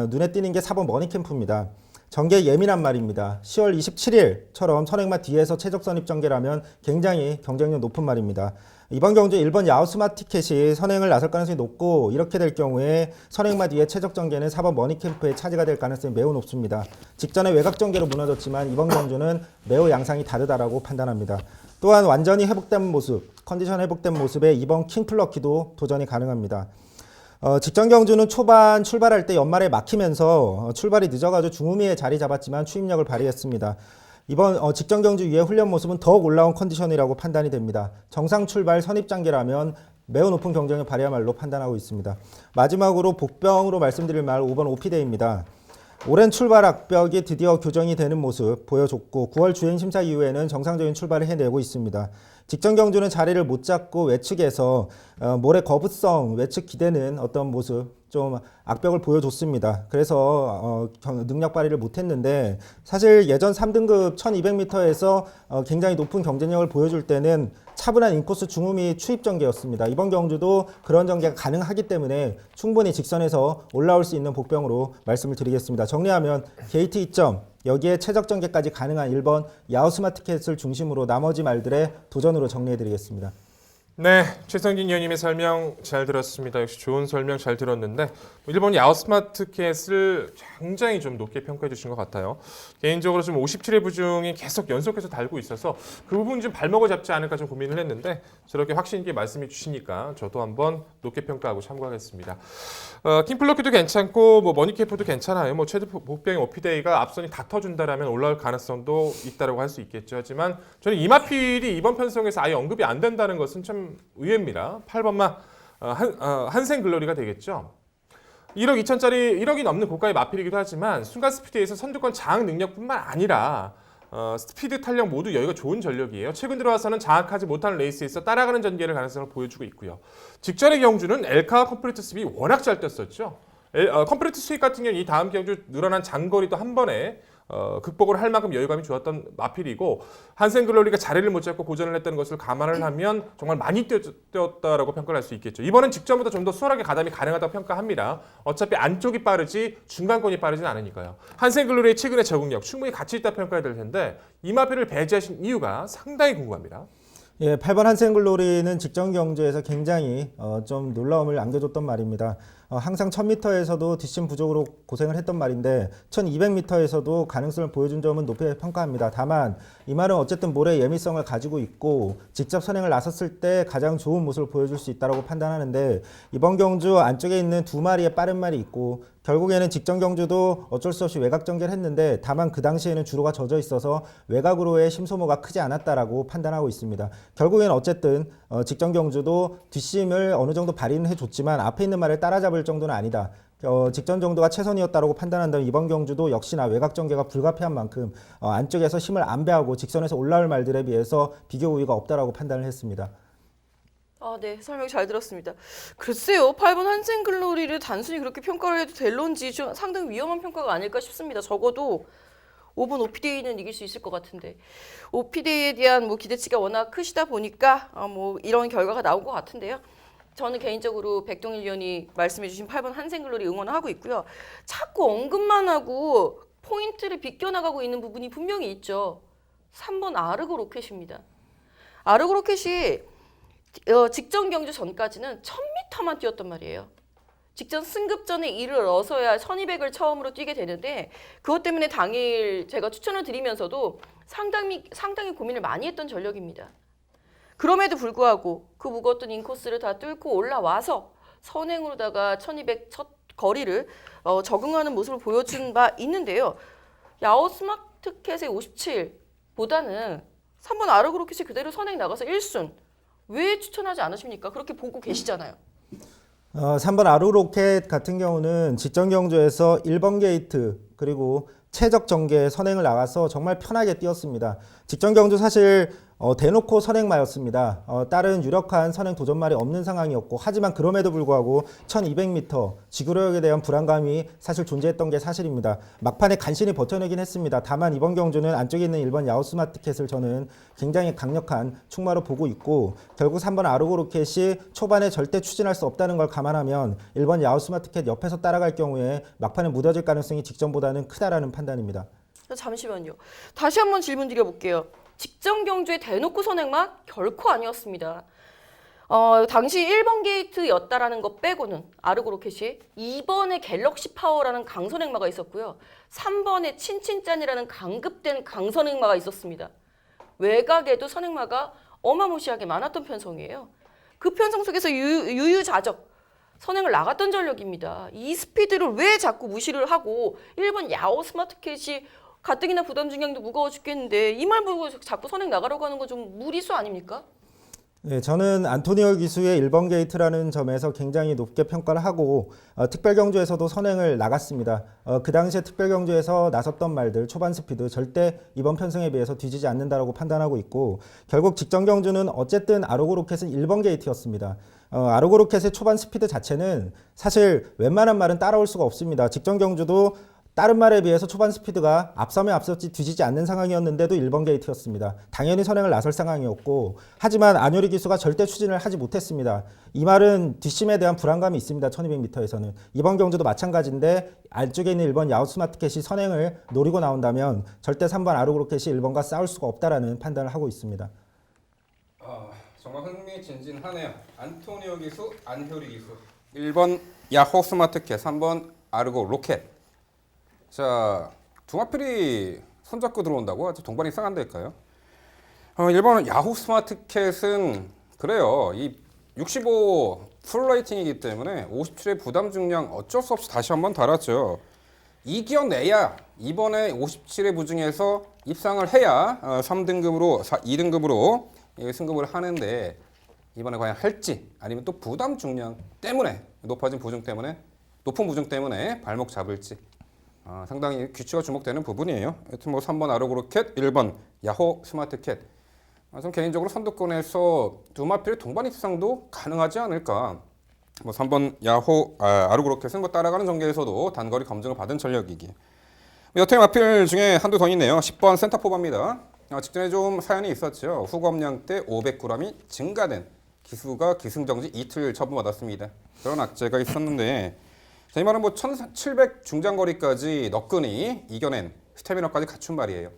눈에 띄는 게 4번 머니캠프입니다. 전개 예민한 말입니다. 10월 27일처럼 선행마 뒤에서 최적 선입 전개라면 굉장히 경쟁력 높은 말입니다. 이번 경주에 1번 야우스마 티켓이 선행을 나설 가능성이 높고 이렇게 될 경우에 선행마 뒤에 최적 전개는 4번 머니캠프의 차지가 될 가능성이 매우 높습니다. 직전에 외곽 전개로 무너졌지만 이번 경주는 매우 양상이 다르다라고 판단합니다. 또한 완전히 회복된 모습, 컨디션 회복된 모습에 이번 킹플러키도 도전이 가능합니다. 직전 경주는 초반 출발할 때 연말에 막히면서 출발이 늦어가지고 중후미에 자리 잡았지만 추임력을 발휘했습니다. 이번 직전 경주 이후의 훈련 모습은 더욱 올라온 컨디션이라고 판단이 됩니다. 정상 출발 선입 장계라면 매우 높은 경쟁을 발휘할 말로 판단하고 있습니다. 마지막으로 복병으로 말씀드릴 말 5번 오피데이입니다. 오랜 출발 악벽이 드디어 교정이 되는 모습 보여줬고 9월 주행 심사 이후에는 정상적인 출발을 해내고 있습니다. 직전 경주는 자리를 못 잡고 외측에서 모래 거부성 외측 기대는 어떤 모습 좀 악벽을 보여줬습니다. 그래서 능력 발휘를 못했는데 사실 예전 3등급 1200m에서 굉장히 높은 경쟁력을 보여줄 때는 차분한 인코스 중후미 추입 전개였습니다. 이번 경주도 그런 전개가 가능하기 때문에 충분히 직선에서 올라올 수 있는 복병으로 말씀을 드리겠습니다. 정리하면 게이트 2점 여기에 최적 전개까지 가능한 1번 야우스마 티켓을 중심으로 나머지 말들의 도전으로 정리해드리겠습니다. 네, 최성진 의원님의 설명 잘 들었습니다. 역시 좋은 설명 잘 들었는데 일본 야오스마트켓을 굉장히 좀 높게 평가해 주신 것 같아요. 개인적으로 좀 57회 부중이 계속 연속해서 달고 있어서 그 부분 좀 발목을 잡지 않을까 좀 고민을 했는데 저렇게 확신 있게 말씀해 주시니까 저도 한번 높게 평가하고 참고하겠습니다. 킹플러키도 괜찮고 뭐 머니캐프도 괜찮아요. 뭐 최대 복병의 오피데이가 앞선이 다 터준다라면 올라올 가능성도 있다라고 할 수 있겠죠. 하지만 저는 이마필이 이번 편성에서 아예 언급이 안 된다는 것은 참 의외입니다. 8번마 한생 글로리가 되겠죠. 1억 2천짜리 1억이 넘는 고가의 마필이기도 하지만 순간 스피드에서 선두권 장악 능력뿐만 아니라 스피드 탄력 모두 여기가 좋은 전력이에요. 최근 들어와서는 장악하지 못하는 레이스에서 따라가는 전개를 가능성을 보여주고 있고요. 직전의 경주는 엘카 컴플리트 스윕이 워낙 잘 뛰었었죠. 컴플리트 스윕 같은 경우는 이 다음 경주 늘어난 장거리도 한 번에 극복을 할 만큼 여유감이 좋았던 마필이고 한센 글로리가 자리를 못 잡고 고전을 했다는 것을 감안을 하면 정말 많이 뛰었다라고 평가를 할 수 있겠죠. 이번엔 직전보다 좀 더 수월하게 가담이 가능하다고 평가합니다. 어차피 안쪽이 빠르지 중간권이 빠르진 않으니까요. 한센 글로리의 최근의 적응력 충분히 가치 있다 평가해야 될 텐데 이 마필을 배제하신 이유가 상당히 궁금합니다. 예, 8번 한센글로리는 직전 경주에서 굉장히 좀 놀라움을 안겨줬던 말입니다. 항상 1000m에서도 뒷심 부족으로 고생을 했던 말인데 1200m에서도 가능성을 보여준 점은 높게 평가합니다. 다만 이 말은 어쨌든 모래의 예민성을 가지고 있고 직접 선행을 나섰을 때 가장 좋은 모습을 보여줄 수 있다고 판단하는데 이번 경주 안쪽에 있는 두 마리의 빠른 말이 있고 결국에는 직전 경주도 어쩔 수 없이 외곽 전개를 했는데 다만 그 당시에는 주로가 젖어 있어서 외곽으로의 심소모가 크지 않았다라고 판단하고 있습니다. 결국에는 어쨌든 직전 경주도 뒷심을 어느 정도 발휘는 해줬지만 앞에 있는 말을 따라잡을 정도는 아니다. 직전 정도가 최선이었다고 판단한다면 이번 경주도 역시나 외곽 전개가 불가피한 만큼 안쪽에서 힘을 안배하고 직선에서 올라올 말들에 비해서 비교 우위가 없다라고 판단을 했습니다. 네. 설명 잘 들었습니다. 글쎄요. 8번 한센글로리를 단순히 그렇게 평가를 해도 될런지 좀 상당히 위험한 평가가 아닐까 싶습니다. 적어도 5번 오피데이는 이길 수 있을 것 같은데 오피데이에 대한 뭐 기대치가 워낙 크시다 보니까 뭐 이런 결과가 나온 것 같은데요. 저는 개인적으로 백동일 위원이 말씀해 주신 8번 한센글로리 응원하고 있고요. 자꾸 언급만 하고 포인트를 비껴나가고 있는 부분이 분명히 있죠. 3번 아르고 로켓입니다. 아르고 로켓이 직전 경주 전까지는 1000m만 뛰었단 말이에요. 직전 승급전에 이를 얻어야 1200을 처음으로 뛰게 되는데 그것 때문에 당일 제가 추천을 드리면서도 상당히 고민을 많이 했던 전력입니다. 그럼에도 불구하고 그 무거웠던 인코스를 다 뚫고 올라와서 선행으로다가 1200 첫 거리를 적응하는 모습을 보여준 바 있는데요. 야오스마트켓의 57보다는 3번 아르고 로켓이 그대로 선행 나가서 1순 왜 추천하지 않으십니까? 그렇게 보고 계시잖아요. 3번 아르로켓 같은 경우는 직전 경주에서 1번 게이트 그리고 최적 전개 선행을 나가서 정말 편하게 뛰었습니다. 직전 경주 사실 대놓고 선행마였습니다. 다른 유력한 선행 도전말이 없는 상황이었고, 하지만 그럼에도 불구하고 1200m 지구력에 대한 불안감이 사실 존재했던 게 사실입니다. 막판에 간신히 버텨내긴 했습니다. 다만 이번 경주는 안쪽에 있는 1번 야후 스마트캣을 저는 굉장히 강력한 충마로 보고 있고, 결국 3번 아르고 로켓이 초반에 절대 추진할 수 없다는 걸 감안하면 1번 야후 스마트캣 옆에서 따라갈 경우에 막판에 무뎌질 가능성이 직전보다는 크다라는 판단입니다. 잠시만요. 다시 한번 질문 드려볼게요. 직전 경주의 대놓고 선행마 결코 아니었습니다. 당시 1번 게이트였다라는 것 빼고는 아르고 로켓이 2번에 갤럭시 파워라는 강선행마가 있었고요. 3번에 친친짠이라는 강급된 강선행마가 있었습니다. 외곽에도 선행마가 어마무시하게 많았던 편성이에요. 그 편성 속에서 유유자적 선행을 나갔던 전력입니다. 이 스피드를 왜 자꾸 무시를 하고 1번 야오 스마트캣이 가뜩이나 부담 중량도 무거워 죽겠는데 이 말 보고 자꾸 선행 나가려고 하는 건 좀 무리수 아닙니까? 네, 저는 안토니오 기수의 1번 게이트라는 점에서 굉장히 높게 평가를 하고 특별경주에서도 선행을 나갔습니다. 그 당시에 특별경주에서 나섰던 말들 초반 스피드 절대 이번 편성에 비해서 뒤지지 않는다라고 판단하고 있고, 결국 직전 경주는 어쨌든 아르고 로켓은 1번 게이트였습니다. 아르고 로켓의 초반 스피드 자체는 사실 웬만한 말은 따라올 수가 없습니다. 직전 경주도 다른 말에 비해서 초반 스피드가 앞서면 앞섰지 뒤지지 않는 상황이었는데도 1번 게이트였습니다. 당연히 선행을 나설 상황이었고, 하지만 안효리 기수가 절대 추진을 하지 못했습니다. 이 말은 뒷심에 대한 불안감이 있습니다. 1200m에서는. 이번 경주도 마찬가지인데 안쪽에 있는 1번 야후 스마트캣이 선행을 노리고 나온다면 절대 3번 아르고 로켓이 1번과 싸울 수가 없다라는 판단을 하고 있습니다. 정말 흥미진진하네요. 안토니오 기수, 안효리 기수. 1번 야호 스마트캣, 3번 아르고 로켓. 자, 두마필이 손잡고 들어온다고 아주 동반이 이상한데일까요? 1번은 야후 스마트캣은 그래요. 이 65 풀라이팅이기 때문에 57의 부담 중량 어쩔 수 없이 다시 한번 달았죠. 이겨내야 이번에 57의 부중에서 입상을 해야 3등급으로 2등급으로 승급을 하는데, 이번에 과연 할지 아니면 또 부담 중량 때문에 높은 부중 때문에 발목 잡을지 상당히 귀추가 주목되는 부분이에요. 여튼 뭐 3번 아르고 로켓, 1번 야호 스마트캣. 전 개인적으로 선두권에서 두마필의 동반 입상도 가능하지 않을까. 뭐 3번 야호 아르고 로켓은 뭐 따라가는 전개에서도 단거리 검증을 받은 전력이기. 여태 마필 중에 한두 더 있네요. 10번 센터포바입니다. 직전에 좀 사연이 있었죠. 후검량 때 500g이 증가된 기수가 기승정지 이틀 처분받았습니다. 그런 악재가 있었는데, 자, 이 말은 뭐 1700 중장거리까지 너끈히 이겨낸 스태미너까지 갖춘 말이에요.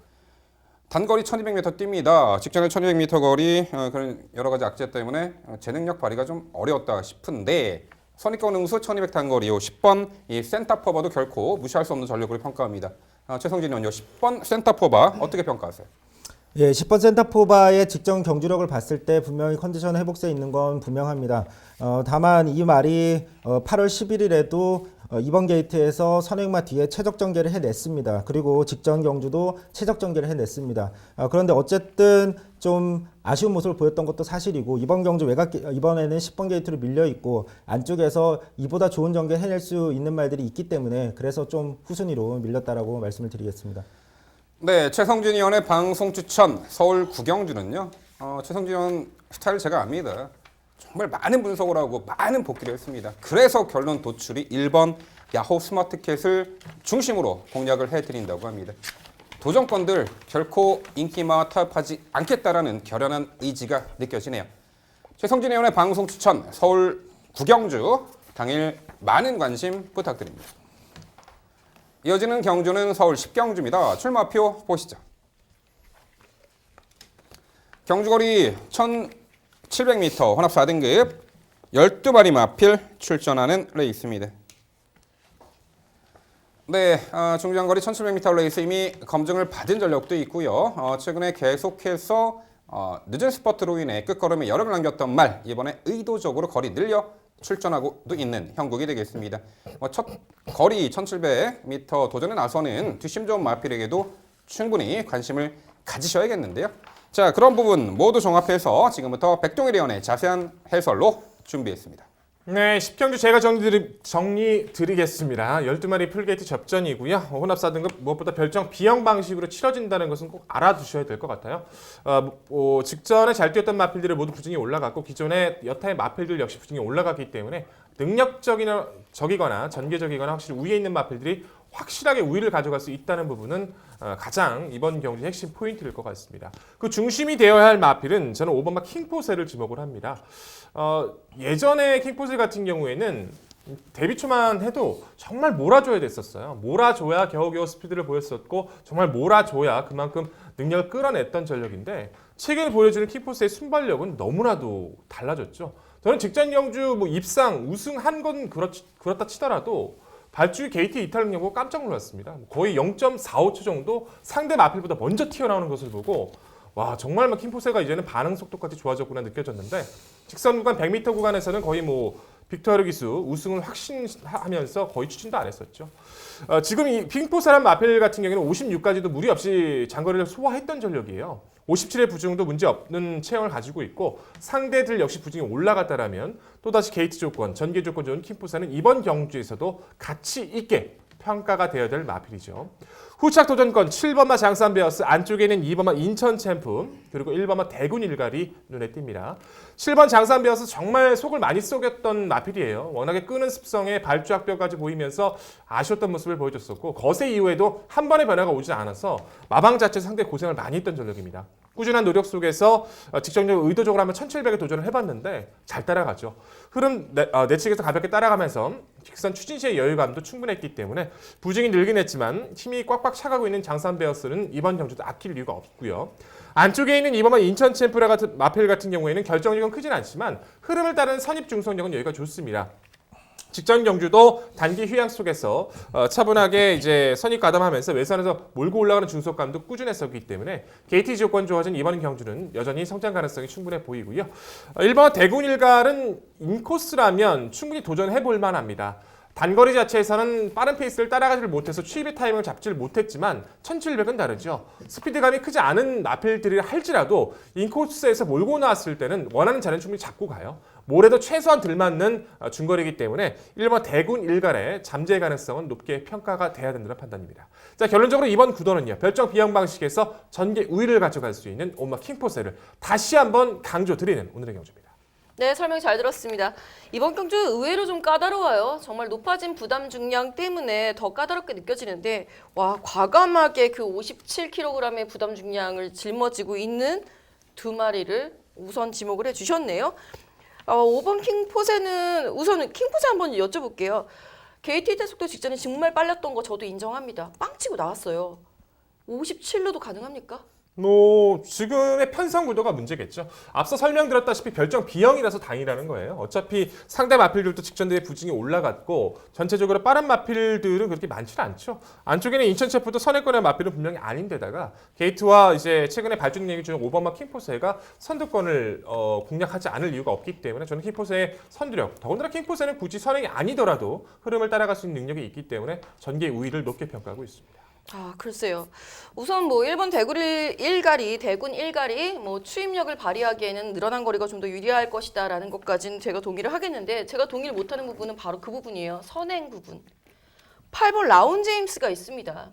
단거리 1200m 뜁니다. 직전에 1200m 거리 그런 여러 가지 악재 때문에 재능력 발휘가 좀 어려웠다 싶은데, 선입견 응수 1200 단거리 10번 이 센터포바도 결코 무시할 수 없는 전력으로 평가합니다. 최성진 의원요, 10번 센터포바 어떻게 평가하세요? 예, 10번 센터포바의 직전 경주력을 봤을 때 분명히 컨디션 회복세에 있는 건 분명합니다. 다만 이 말이 8월 11일에도 2번 게이트에서 선행마 뒤에 최적 전개를 해냈습니다. 그리고 직전 경주도 최적 전개를 해냈습니다. 그런데 어쨌든 좀 아쉬운 모습을 보였던 것도 사실이고, 이번 경주 이번에는 10번 게이트로 밀려 있고 안쪽에서 이보다 좋은 전개를 해낼 수 있는 말들이 있기 때문에 그래서 좀 후순위로 밀렸다라고 말씀을 드리겠습니다. 네, 최성진 의원의 방송 추천 서울 구경주는요. 최성진 의원 스타일 제가 압니다. 정말 많은 분석을 하고 많은 복기를 했습니다. 그래서 결론 도출이 1번 야호 스마트캣을 중심으로 공략을 해드린다고 합니다. 도전권들 결코 인기마와 타협하지 않겠다라는 결연한 의지가 느껴지네요. 최성진 의원의 방송 추천 서울 구경주 당일 많은 관심 부탁드립니다. 이어지는 경주는 서울 10경주입니다. 출마표 보시죠. 경주거리 1700m 혼합 4등급 12마리 마필 출전하는 레이스입니다. 네, 중장거리 1700m 레이스 이미 검증을 받은 전력도 있고요. 최근에 계속해서 늦은 스퍼트로 인해 끝걸음에 여력을 남겼던 말, 이번에 의도적으로 거리 늘려 출전하고도 있는 형국이 되겠습니다. 첫 거리 1700m 도전에 나서는 뒷심 좋은 마필에게도 충분히 관심을 가지셔야겠는데요. 자, 그런 부분 모두 종합해서 지금부터 백동일 의원의 자세한 해설로 준비했습니다. 네, 10경주 제가 정리 드리겠습니다. 12마리 풀게이트 접전이고요. 혼합 4등급 무엇보다 별정 B형 방식으로 치러진다는 것은 꼭 알아두셔야 될 것 같아요. 직전에 잘 뛰었던 마필들이 모두 부진이 올라갔고 기존의 여타의 마필들 역시 부진이 올라갔기 때문에 능력적이거나 전개적이거나 확실히 우위에 있는 마필들이 확실하게 우위를 가져갈 수 있다는 부분은 가장 이번 경기의 핵심 포인트일 것 같습니다. 그 중심이 되어야 할 마필은 저는 5번마 킹포세를 지목을 합니다. 예전에 킹포세 같은 경우에는 데뷔 초만 해도 정말 몰아줘야 됐었어요. 몰아줘야 겨우겨우 스피드를 보였었고 정말 몰아줘야 그만큼 능력을 끌어냈던 전력인데 최근에 보여주는 킹포세의 순발력은 너무나도 달라졌죠. 저는 직전 경주 입상, 우승한 건 그렇다 치더라도 발주기 게이트 이탈 능력 보고 깜짝 놀랐습니다. 거의 0.45초 정도 상대 마필보다 먼저 튀어나오는 것을 보고 와 정말 킹포세가 이제는 반응 속도까지 좋아졌구나 느껴졌는데 직선 구간 100m 구간에서는 거의 빅토르 기수 우승을 확신하면서 거의 추진도 안 했었죠. 지금 이 킹포세란 마필 같은 경우에는 56까지도 무리 없이 장거리를 소화했던 전력이에요. 57의 부중도 문제 없는 체형을 가지고 있고 상대들 역시 부중이 올라갔다라면 또다시 게이트 조건, 전개 조건 좋은 킹포세는 이번 경주에서도 가치 있게 평가가 되어야 될 마필이죠. 후착 도전권 7번마 장산 베어스, 안쪽에는 2번마 인천 챔프, 그리고 1번마 대군 일갈이 눈에 띕니다. 7번 장산 베어스 정말 속을 많이 쏘겼던 마필이에요. 워낙에 끄는 습성에 발주학뼈까지 보이면서 아쉬웠던 모습을 보여줬었고 거세 이후에도 한 번의 변화가 오지 않아서 마방 자체에서 상당히 고생을 많이 했던 전력입니다. 꾸준한 노력 속에서 직접적으로 의도적으로 한번 1700에 도전을 해봤는데 잘 따라가죠. 흐름 내측에서 가볍게 따라가면서 직선 추진 시의 여유감도 충분했기 때문에 부진이 늘긴 했지만 힘이 꽉꽉 차가고 있는 장산 베어스는 이번 경주도 아낄 이유가 없고요. 안쪽에 있는 이번만 인천 챔프라 같은 마필 같은 경우에는 결정력은 크진 않지만 흐름을 따르는 선입 중성력은 여기가 좋습니다. 직전 경주도 단기 휴양 속에서 차분하게 이제 선입 가담하면서 외선에서 몰고 올라가는 중속감도 꾸준했었기 때문에 게이트 조건 좋아진 이번 경주는 여전히 성장 가능성이 충분해 보이고요. 1번 대군 일갈은 인코스라면 충분히 도전해볼 만합니다. 단거리 자체에서는 빠른 페이스를 따라가지를 못해서 추입의 타이밍을 잡지를 못했지만 1700은 다르죠. 스피드감이 크지 않은 마필들이 할지라도 인코스에서 몰고 나왔을 때는 원하는 자리는 충분히 잡고 가요. 모래도 최소한 들맞는 중거리이기 때문에 1번 대군 일갈의 잠재 가능성은 높게 평가가 돼야 된다는 판단입니다. 자, 결론적으로 이번 구도는요. 별정 B형 방식에서 전개 우위를 가져갈 수 있는 오마 킹포세를 다시 한번 강조드리는 오늘의 경주입니다. 네, 설명 잘 들었습니다. 이번 경주 의외로 좀 까다로워요. 정말 높아진 부담 중량 때문에 더 까다롭게 느껴지는데 와 과감하게 그 57kg의 부담 중량을 짊어지고 있는 두 마리를 우선 지목을 해주셨네요. 5번 킹포세는 우선 킹포세 한번 여쭤볼게요. 게이트 이탈 속도 직전에 정말 빨랐던 거 저도 인정합니다. 빵 치고 나왔어요. 57로도 가능합니까? 지금의 편성 구도가 문제겠죠. 앞서 설명드렸다시피 별정 B형이라서 다행이라는 거예요. 어차피 상대 마필들도 직전대에 부진이 올라갔고 전체적으로 빠른 마필들은 그렇게 많지는 않죠. 안쪽에는 인천 챔프도 선행권의 마필은 분명히 아닌데다가 게이트와 이제 최근에 발전 얘기 중 5번마 킹포세가 선두권을 공략하지 않을 이유가 없기 때문에 저는 킹포세의 선두력, 더군다나 킹포세는 굳이 선행이 아니더라도 흐름을 따라갈 수 있는 능력이 있기 때문에 전개 우위를 높게 평가하고 있습니다. 글쎄요. 우선 1번 대군 일갈이 추임력을 발휘하기에는 늘어난 거리가 좀 더 유리할 것이다라는 것까지는 제가 동의를 하겠는데 제가 동의를 못하는 부분은 바로 그 부분이에요. 선행 부분. 8번 라운 제임스가 있습니다.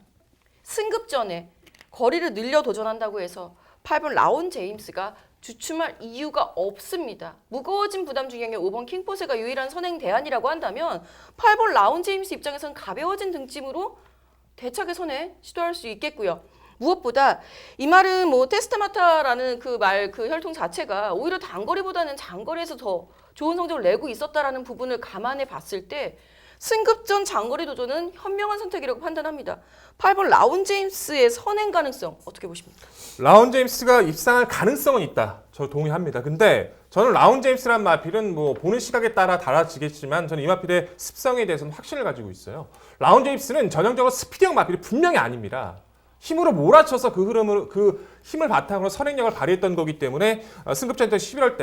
승급 전에 거리를 늘려 도전한다고 해서 8번 라운 제임스가 주춤할 이유가 없습니다. 무거워진 부담 중량의 5번 킹포세가 유일한 선행 대안이라고 한다면 8번 라운 제임스 입장에서는 가벼워진 등짐으로 대차게 선에 시도할 수 있겠고요. 무엇보다 이 말은 테스트마타라는 그 혈통 자체가 오히려 단거리보다는 장거리에서 더 좋은 성적을 내고 있었다라는 부분을 감안해 봤을 때 승급전 장거리 도전은 현명한 선택이라고 판단합니다. 8번 라운 제임스의 선행 가능성 어떻게 보십니까? 라운 제임스가 입상할 가능성은 있다. 저 동의합니다. 근데 저는 라운 제임스라는 마필은 보는 시각에 따라 달라지겠지만 저는 이 마필의 습성에 대해서는 확신을 가지고 있어요. 라운 제임스는 전형적으로 스피드형 마필이 분명히 아닙니다. 힘으로 몰아쳐서 그 힘을 바탕으로 선행력을 발휘했던 거기 때문에 승급전전 11월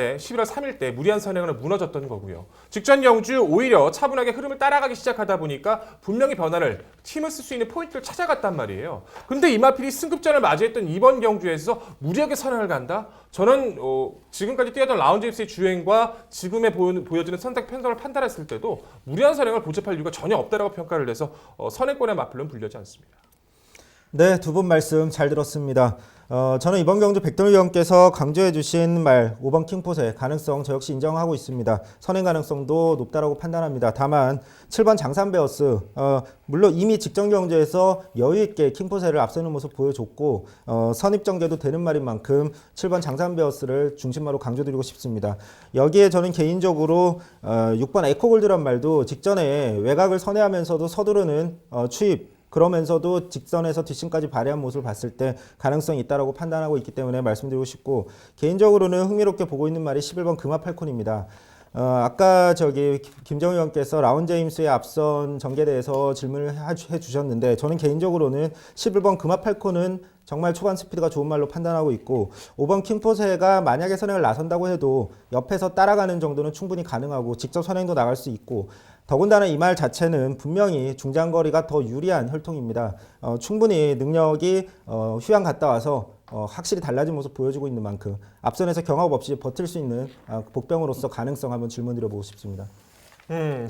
3일 때 무리한 선행으로 무너졌던 거고요. 직전 경주 오히려 차분하게 흐름을 따라가기 시작하다 보니까 분명히 변화를 힘을 쓸 수 있는 포인트를 찾아갔단 말이에요. 근데 이마필이 승급전을 맞이했던 이번 경주에서 무리하게 선행을 간다? 저는 지금까지 뛰었던 라운제임스의 주행과 지금의 보여지는 선택 편성을 판단했을 때도 무리한 선행을 고집할 이유가 전혀 없다라고 평가를 해서 선행권의 마필로는 불리지 않습니다. 네, 두 분 말씀 잘 들었습니다. 저는 이번 경주 백돌 위원께서 강조해 주신 말 5번 킹포스의 가능성 저 역시 인정하고 있습니다. 선행 가능성도 높다라고 판단합니다. 다만 7번 장산베어스 물론 이미 직전 경주에서 여유 있게 킹포스를 앞서는 모습 보여줬고 선입 전개도 되는 말인 만큼 7번 장산베어스를 중심으로 강조드리고 싶습니다. 여기에 저는 개인적으로 6번 에코골드란 말도 직전에 외곽을 선회하면서도 서두르는 추입 그러면서도 직선에서 뒷심까지 발휘한 모습을 봤을 때 가능성이 있다고 판단하고 있기 때문에 말씀드리고 싶고 개인적으로는 흥미롭게 보고 있는 말이 11번 금화 팔콘입니다. 아까 김정희 의원께서 라운제임스의 앞선 전개에 대해서 질문을 해주셨는데 저는 개인적으로는 11번 금화 팔콘은 정말 초반 스피드가 좋은 말로 판단하고 있고 5번 킹포세가 만약에 선행을 나선다고 해도 옆에서 따라가는 정도는 충분히 가능하고 직접 선행도 나갈 수 있고 더군다나 이 말 자체는 분명히 중장거리가 더 유리한 혈통입니다. 충분히 능력이 휴양 갔다 와서 확실히 달라진 모습 보여주고 있는 만큼 앞선에서 경합 없이 버틸 수 있는 복병으로서 가능성 한번 질문 드려보고 싶습니다.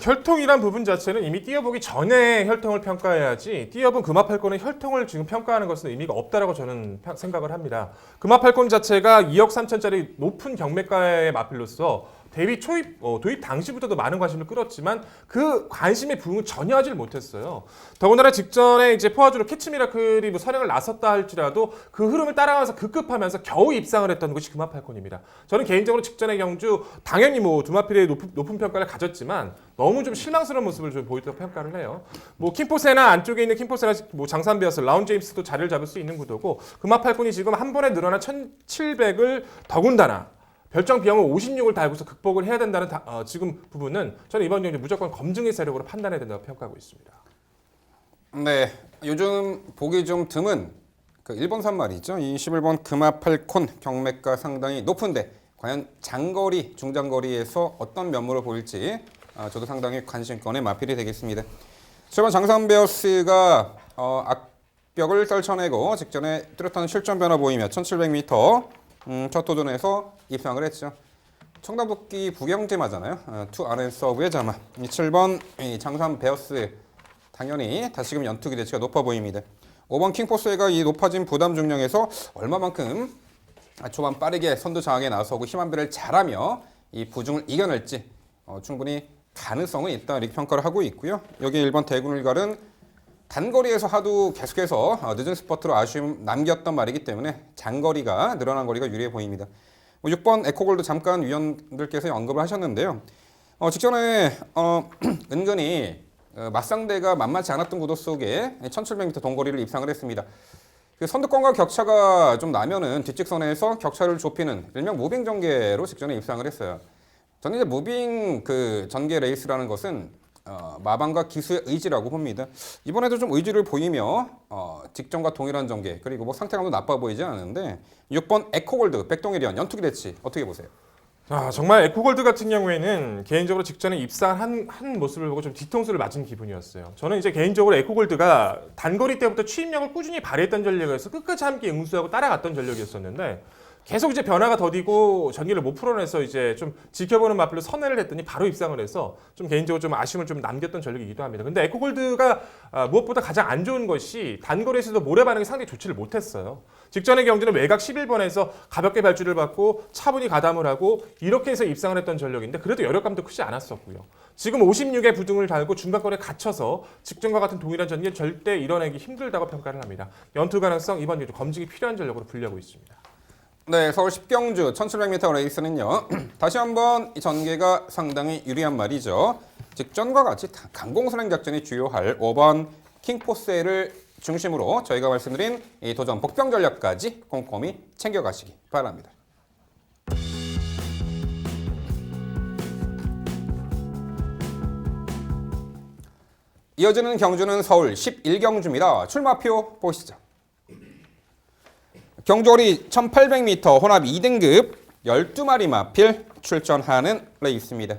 혈통이란 부분 자체는 이미 뛰어보기 전에 혈통을 평가해야지 뛰어본 금화팔콘의 혈통을 지금 평가하는 것은 의미가 없다라고 저는 생각을 합니다. 금화팔콘 자체가 2억 3천짜리 높은 경매가의 마필로서 도입 당시부터도 많은 관심을 끌었지만 그 관심의 부응은 전혀 하지를 못했어요. 더군다나 직전에 이제 포화주로 캐치미라클이 선행을 나섰다 할지라도 그 흐름을 따라가면서 급급하면서 겨우 입상을 했던 것이 금화팔콘입니다. 저는 개인적으로 직전의 경주 당연히 두마필의 높은 평가를 가졌지만 너무 좀 실망스러운 모습을 좀 보였다고 평가를 해요. 킹포세나 안쪽에 있는 킹포세나 장산베어스, 라운제임스도 자리를 잡을 수 있는 구도고 금화팔콘이 지금 한 번에 늘어난 1700을 더군다나 별정 비용을 56을 달고서 극복을 해야 된다는 지금 부분은 저는 이번 경기 무조건 검증의 세력으로 판단해야 된다고 평가하고 있습니다. 네, 요즘 보기 좀 드문 그 일본산 말이죠. 이 11번 금화팔콘 경매가 상당히 높은데 과연 장거리, 중장거리에서 어떤 면모를 보일지 저도 상당히 관심권의 마필이 되겠습니다. 7번 장산베어스가 악벽을 떨쳐내고 직전에 뚜렷한 실전 변화 보이며 1700m 첫 도전에서 입상을 했죠. 청담도끼 부경제마잖아요. 투 아렌 서브의 자마. 7번 장산베어스 당연히 다시금 연투 기대치가 높아 보입니다. 5번 킹포스가 이 높아진 부담 중량에서 얼마만큼 초반 빠르게 선두 장악에 나서고 힘한 배를 잘하며 이 부중을 이겨낼지 충분히 가능성은 있다 이렇게 평가를 하고 있고요. 여기 1번 대군을갈은 단거리에서 하도 계속해서 늦은 스퍼트로 아쉬움 남겼던 말이기 때문에 장거리가 늘어난 거리가 유리해 보입니다. 6번 에코골드 잠깐 위원들께서 언급을 하셨는데요. 직전에 은근히 맞상대가 만만치 않았던 구도 속에 1700m 동거리를 입상을 했습니다. 그 선두권과 격차가 좀 나면은 뒷직선에서 격차를 좁히는 일명 무빙 전개로 직전에 입상을 했어요. 저는 이제 무빙 그 전개 레이스라는 것은 마방과 기수의 의지라고 봅니다. 이번에도 좀 의지를 보이며 직전과 동일한 전개 그리고 상태감도 나빠 보이지 않는데 6번 에코골드 백동일위원 연투기 대치 어떻게 보세요? 정말 에코골드 같은 경우에는 개인적으로 직전에 입상한 모습을 보고 좀 뒤통수를 맞은 기분이었어요. 저는 이제 개인적으로 에코골드가 단거리 때부터 추임력을 꾸준히 발휘했던 전력이어서 끝까지 함께 응수하고 따라갔던 전력이었었는데 계속 이제 변화가 더디고 전기를 못 풀어내서 이제 좀 지켜보는 마필로 선회를 했더니 바로 입상을 해서 좀 개인적으로 좀 아쉬움을 좀 남겼던 전력이기도 합니다. 근데 에코골드가 무엇보다 가장 안 좋은 것이 단거리에서도 모래 반응이 상당히 좋지를 못했어요. 직전의 경주는 외곽 11번에서 가볍게 발주를 받고 차분히 가담을 하고 이렇게 해서 입상을 했던 전력인데 그래도 여력감도 크지 않았었고요. 지금 56에 부등을 달고 중간거리에 갇혀서 직전과 같은 동일한 전기를 절대 이뤄내기 힘들다고 평가를 합니다. 연투 가능성 이번 경주 검증이 필요한 전력으로 분류하고 있습니다. 네, 서울 10경주 1700m 레이스는요. 다시 한번 이 전개가 상당히 유리한 말이죠. 직전과 같이 강공선행 작전이 주요할 5번 킹포세를 중심으로 저희가 말씀드린 이 도전 복병 전략까지 꼼꼼히 챙겨가시기 바랍니다. 이어지는 경주는 서울 11경주입니다. 출마표 보시죠. 경주거리 1800m 혼합 2등급 12마리 마필 출전하는 레이스입니다.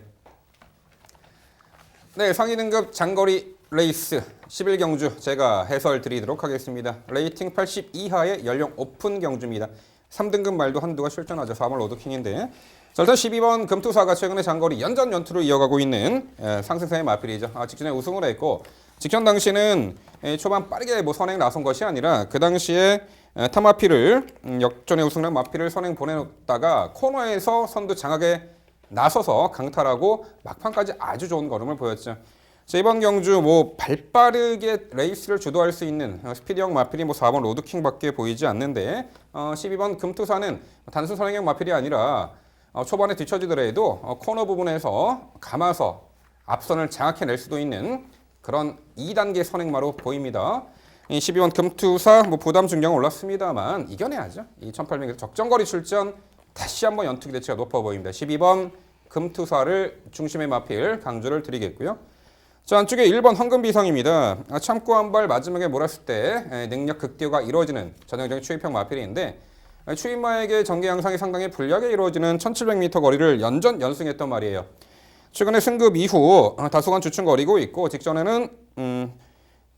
네, 상위 등급 장거리 레이스 11경주 제가 해설 드리도록 하겠습니다. 레이팅 80 이하의 연령 오픈 경주입니다. 3등급 말도 한두가 출전하죠. 4번 로드킹인데. 자, 일단 12번 금투사가 최근에 장거리 연전 연투를 이어가고 있는 상승세의 마필이죠. 직전에 우승을 했고 직전 당시는 초반 빠르게 선행 나선 것이 아니라 그 당시에 타마피를 역전에 우승한 마피를 선행 보내놓다가 코너에서 선두 장악에 나서서 강탈하고 막판까지 아주 좋은 걸음을 보였죠. 자, 이번 경주 발빠르게 레이스를 주도할 수 있는 스피디형 마필이 4번 로드킹밖에 보이지 않는데 12번 금투사는 단순 선행형 마필이 아니라 초반에 뒤처지더라도 코너 부분에서 감아서 앞선을 장악해낼 수도 있는 그런 2단계 선행마로 보입니다. 이 12번 금투사 부담 중량 올랐습니다만 이겨내야죠. 이 1800m 적정거리 출전 다시 한번 연투 기대치가 높아 보입니다. 12번 금투사를 중심의 마필 강조를 드리겠고요. 자, 안쪽에 1번 황금비상입니다. 참고 한 발 마지막에 몰았을 때 능력 극대화가 이루어지는 전형적인 추입형 마필인데 추입마에게 전개 양상이 상당히 불리하게 이루어지는 1700m 거리를 연전 연승했단 말이에요. 최근에 승급 이후 다소간 주춤거리고 있고 직전에는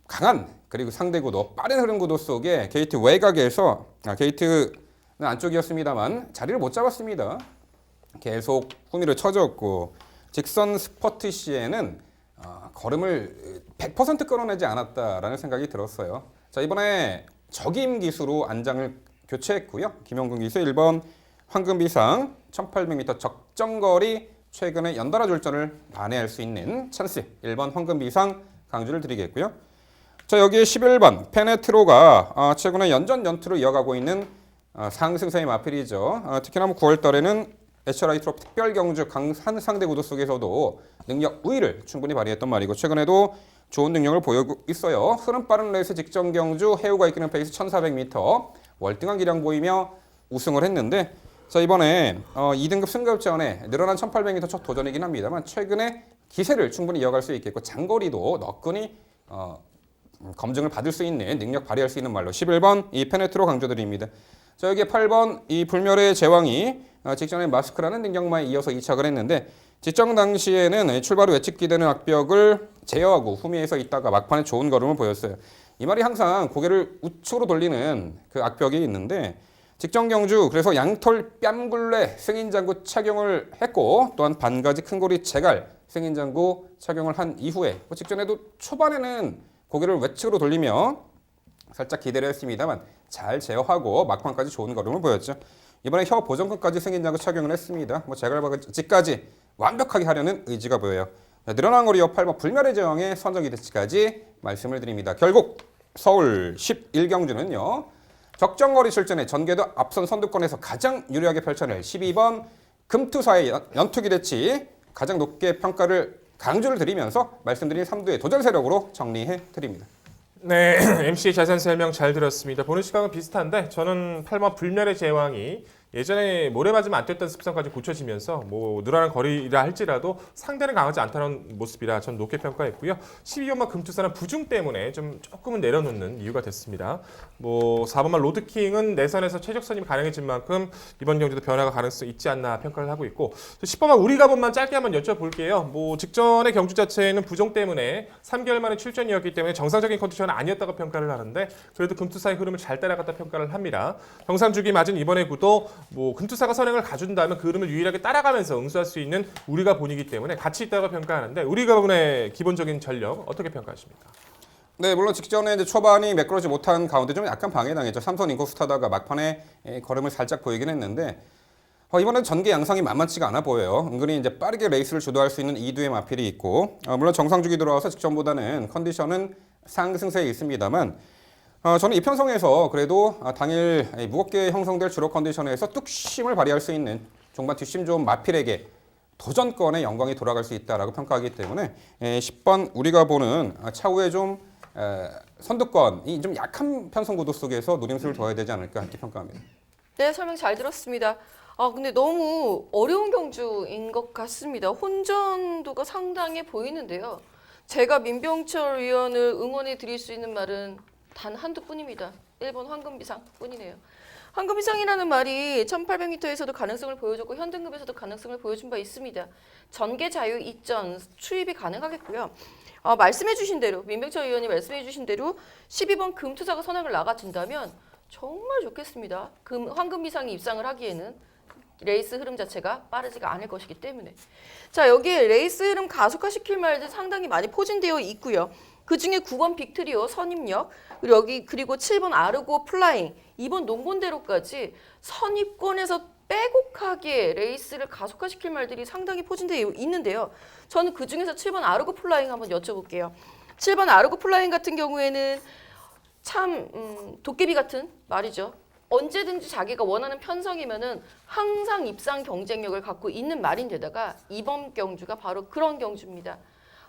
강한 그리고 상대 구도, 빠른 흐름 구도 속에 게이트 외곽에서 게이트는 안쪽이었습니다만 자리를 못 잡았습니다. 계속 후미를 쳐줬고 직선 스퍼트 시에는 걸음을 100% 끌어내지 않았다라는 생각이 들었어요. 자, 이번에 적임 기수로 안장을 교체했고요. 김용근 기수 1번 황금비상 1800m 적정거리 최근에 연달아 출전을 만회할 수 있는 찬스 1번 황금비상 강조를 드리겠고요. 자, 여기에 11번 페네트로가 최근에 연전 연투를 이어가고 있는 상승세의 마필이죠. 특히나 9월 달에는 HRI 트로피 특별경주 강한 상대 구도 속에서도 능력 우위를 충분히 발휘했던 말이고 최근에도 좋은 능력을 보이고 있어요. 흐름 빠른 레이스 직전 경주 해우가 이끄는 페이스 1400m 월등한 기량 보이며 우승을 했는데 자, 이번에 2등급 승급 전에 늘어난 1800m 첫 도전이긴 합니다만 최근에 기세를 충분히 이어갈 수 있겠고 장거리도 너끈히 검증을 받을 수 있는 능력 발휘할 수 있는 말로 11번 이 페네트로 강조드립니다. 자, 여기에 8번 이 불멸의 제왕이 직전에 마스크라는 능력마에 이어서 이착을 했는데 직전 당시에는 출발 후 예측기되는 악벽을 제어하고 후미에서 있다가 막판에 좋은 걸음을 보였어요. 이 말이 항상 고개를 우측으로 돌리는 그 악벽이 있는데 직전 경주 그래서 양털 뺨굴레 승인장구 착용을 했고 또한 반가지 큰고리 제갈 승인장구 착용을 한 이후에 직전에도 초반에는 고개를 외측으로 돌리며 살짝 기대를 했습니다만 잘 제어하고 막판까지 좋은 걸음을 보였죠. 이번에 혀 보정근까지 승인장구 착용을 했습니다. 제갈바지까지 완벽하게 하려는 의지가 보여요. 자, 늘어난 거리 8번 불멸의 제왕의 선정 기대치까지 말씀을 드립니다. 결국 서울 11경주는요. 적정거리 출전에 전개도 앞선 선두권에서 가장 유리하게 펼쳐낼 12번 금투사의 연투 기대치 가장 높게 평가를 강조를 드리면서 말씀드린 3두의 도전 세력으로 정리해 드립니다. 네, MC의 자세한 설명 잘 들었습니다. 보는 시각은 비슷한데 저는 8번 불멸의 제왕이 예전에 모래 맞으면 안 됐던 습성까지 고쳐지면서 늘어난 거리라 할지라도 상대는 강하지 않다는 모습이라 전 높게 평가했고요. 12번만 금투사는 부중 때문에 조금은 내려놓는 이유가 됐습니다. 4번만 로드킹은 내선에서 최적선이 가능해진 만큼 이번 경기도 변화가 가능성이 있지 않나 평가를 하고 있고 10번만 우리 가본만 짧게 한번 여쭤볼게요. 직전의 경주 자체는 부종 때문에 3개월 만에 출전이었기 때문에 정상적인 컨디션은 아니었다고 평가를 하는데 그래도 금투사의 흐름을 잘 따라갔다 평가를 합니다. 정상주기 맞은 이번의 구도 금투사가 선행을 가준다면 그 흐름을 유일하게 따라가면서 응수할 수 있는 우리가 본이기 때문에 가치 있다고 평가하는데 우리가 본의 기본적인 전력 어떻게 평가하십니까? 네, 물론 직전에 이제 초반이 매끄러지 못한 가운데 좀 약간 방해당했죠. 3선 인코스 타다가 막판에 걸음을 살짝 보이긴 했는데 이번엔 전개 양상이 만만치가 않아 보여요. 은근히 이제 빠르게 레이스를 주도할 수 있는 2두의 마필이 있고 물론 정상주기 들어와서 직전보다는 컨디션은 상승세에 있습니다만 저는 이 편성에서 그래도 당일 무겁게 형성될 주로 컨디션에서 뚝심을 발휘할 수 있는 종반 뒷심 좋은 마필에게 도전권의 영광이 돌아갈 수 있다라고 평가하기 때문에 10번 우리가 보는 차후에 좀 선두권이 좀 약한 편성 구도 속에서 노림수를 둬야 되지 않을까 이렇게 평가합니다. 네, 설명 잘 들었습니다. 근데 너무 어려운 경주인 것 같습니다. 혼전도가 상당해 보이는데요. 제가 민병철 위원을 응원해 드릴 수 있는 말은 단 한두 뿐입니다. 일본 황금비상 뿐이네요. 황금비상이라는 말이 1800m에서도 가능성을 보여줬고 현등급에서도 가능성을 보여준 바 있습니다. 전개 자유 이전 추입이 가능하겠고요. 말씀해 주신 대로 민병철 의원이 말씀해 주신 대로 12번 금투사가 선행을 나가준다면 정말 좋겠습니다. 황금비상이 입상을 하기에는 레이스 흐름 자체가 빠르지가 않을 것이기 때문에. 자, 여기에 레이스 흐름 가속화시킬 말들 상당히 많이 포진되어 있고요. 그중에 9번 빅트리오 선입력, 그리고 7번 아르고 플라잉, 2번 농곤대로까지 선입권에서 빼곡하게 레이스를 가속화시킬 말들이 상당히 포진되어 있는데요. 저는 그중에서 7번 아르고 플라잉 한번 여쭤볼게요. 7번 아르고 플라잉 같은 경우에는 참 도깨비 같은 말이죠. 언제든지 자기가 원하는 편성이면은 항상 입상 경쟁력을 갖고 있는 말인데다가 이번 경주가 바로 그런 경주입니다.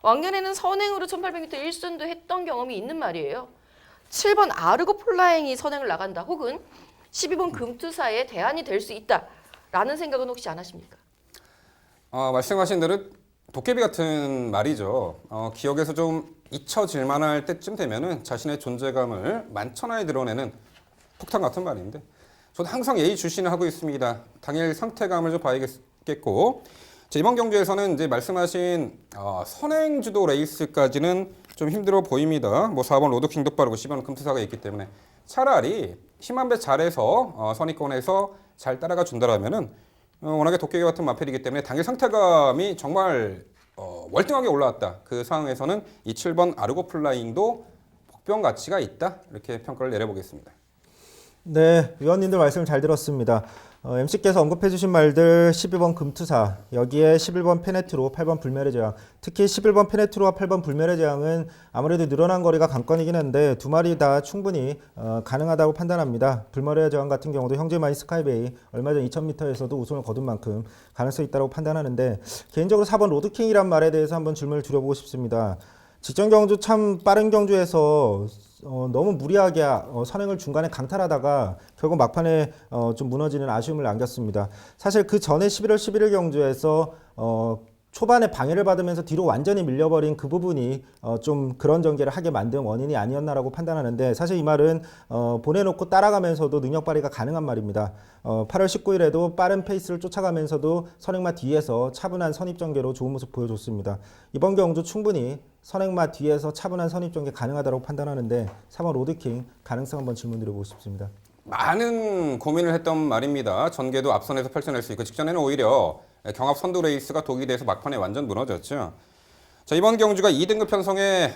왕년에는 선행으로 1800m 1순도 했던 경험이 있는 말이에요. 7번 아르고 플라잉이 선행을 나간다 혹은 12번 금투사의 대안이 될 수 있다라는 생각은 혹시 안 하십니까? 말씀하신 대로 도깨비 같은 말이죠. 기억에서 좀 잊혀질 만할 때쯤 되면은 자신의 존재감을 만천하에 드러내는 폭탄 같은 말인데 저는 항상 예의주시는 하고 있습니다. 당일 상태감을 좀 봐야겠고 이번 경주에서는 이제 말씀하신 선행주도 레이스까지는 좀 힘들어 보입니다. 뭐 4번 로드킹도 빠르고 10번 금투사가 있기 때문에 차라리 힘 한 배 잘해서 선입권에서 잘 따라가 준다라면은 워낙에 도깨비 같은 마필이기 때문에 당일 상태감이 정말 월등하게 올라왔다. 그 상황에서는 이 7번 아르고 플라잉도 복병 가치가 있다. 이렇게 평가를 내려보겠습니다. 네, 위원님들 말씀 잘 들었습니다. MC께서 언급해 주신 말들 12번 금투사, 여기에 11번 페네트로, 8번 불멸의 재앙. 특히 11번 페네트로와 8번 불멸의 재앙은 아무래도 늘어난 거리가 관건이긴 한데 두 마리 다 충분히 가능하다고 판단합니다. 불멸의 재앙 같은 경우도 형제마이 스카이베이 얼마 전 2000m에서도 우승을 거둔 만큼 가능성이 있다고 판단하는데 개인적으로 4번 로드킹이란 말에 대해서 한번 질문을 드려보고 싶습니다. 직전 경주 참 빠른 경주에서 너무 무리하게 선행을 중간에 강탈하다가 결국 막판에 좀 무너지는 아쉬움을 남겼습니다. 사실 그 전에 11월 11일 경주에서 초반에 방해를 받으면서 뒤로 완전히 밀려버린 그 부분이 좀 그런 전개를 하게 만든 원인이 아니었나라고 판단하는데 사실 이 말은 보내놓고 따라가면서도 능력 발휘가 가능한 말입니다. 8월 19일에도 빠른 페이스를 쫓아가면서도 선행마 뒤에서 차분한 선입전개로 좋은 모습 보여줬습니다. 이번 경주 충분히 선행마 뒤에서 차분한 선입전개 가능하다고 판단하는데 3번 로드킹 가능성 한번 질문드려보고 싶습니다. 많은 고민을 했던 말입니다. 전개도 앞선에서 펼쳐낼 수 있고 직전에는 오히려 경합 선두 레이스가 독이 돼서 막판에 완전 무너졌죠. 자, 이번 경주가 2등급 편성에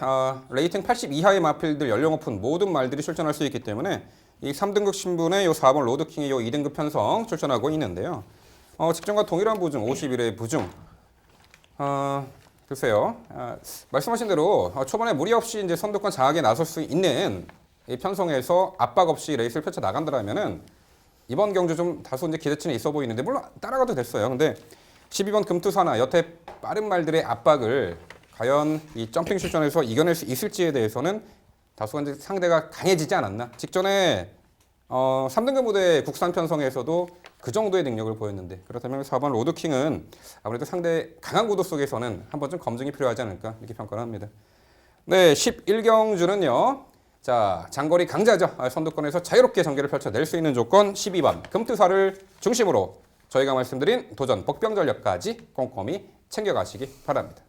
레이팅 80 이하의 마필들 연령 오픈 모든 말들이 출전할 수 있기 때문에 이 3등급 신분의 요 4번 로드킹이 요 2등급 편성 출전하고 있는데요. 직전과 동일한 부중 51회 부중. 글쎄요. 말씀하신 대로 초반에 무리 없이 이제 선두권 장악에 나설 수 있는 이 편성에서 압박 없이 레이스를 펼쳐 나간다라면은 이번 경주 좀 다소 이제 기대치는 있어 보이는데 물론 따라가도 됐어요. 근데 12번 금투사나 여태 빠른 말들의 압박을 과연 이 점핑 출전에서 이겨낼 수 있을지에 대해서는 다소 이제 상대가 강해지지 않았나. 직전에 3등급 무대 국산 편성에서도 그 정도의 능력을 보였는데 그렇다면 4번 로드킹은 아무래도 상대 강한 구도 속에서는 한 번쯤 검증이 필요하지 않을까 이렇게 평가를 합니다. 네, 11경주는요. 자, 장거리 강자죠. 선두권에서 자유롭게 전개를 펼쳐낼 수 있는 조건 12번 금투사를 중심으로 저희가 말씀드린 도전 복병 전력까지 꼼꼼히 챙겨가시기 바랍니다.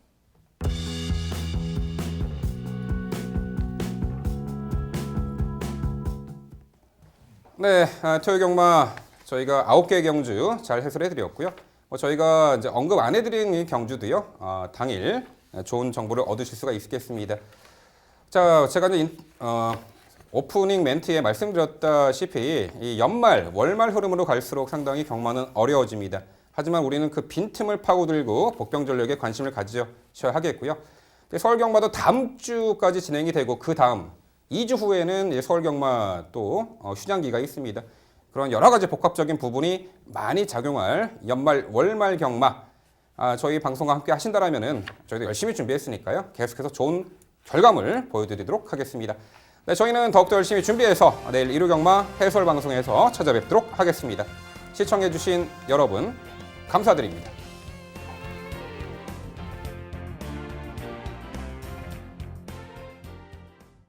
네, 토요경마 저희가 9개 경주 잘 해설해 드렸고요. 저희가 이제 언급 안 해드린 이 경주도요. 당일 좋은 정보를 얻으실 수가 있겠습니다. 자, 제가 이제 오프닝 멘트에 말씀드렸다시피 이 연말, 월말 흐름으로 갈수록 상당히 경마는 어려워집니다. 하지만 우리는 그 빈틈을 파고들고 복병 전력에 관심을 가지셔야 하겠고요. 서울 경마도 다음 주까지 진행이 되고 그 다음 2주 후에는 서울 경마 또 휴장기가 있습니다. 그런 여러 가지 복합적인 부분이 많이 작용할 연말, 월말 경마 저희 방송과 함께 하신다라면은 저희도 열심히 준비했으니까요. 계속해서 좋은 결과물 보여드리도록 하겠습니다. 네, 저희는 더욱더 열심히 준비해서 내일 일요경마 해설 방송에서 찾아뵙도록 하겠습니다. 시청해주신 여러분 감사드립니다.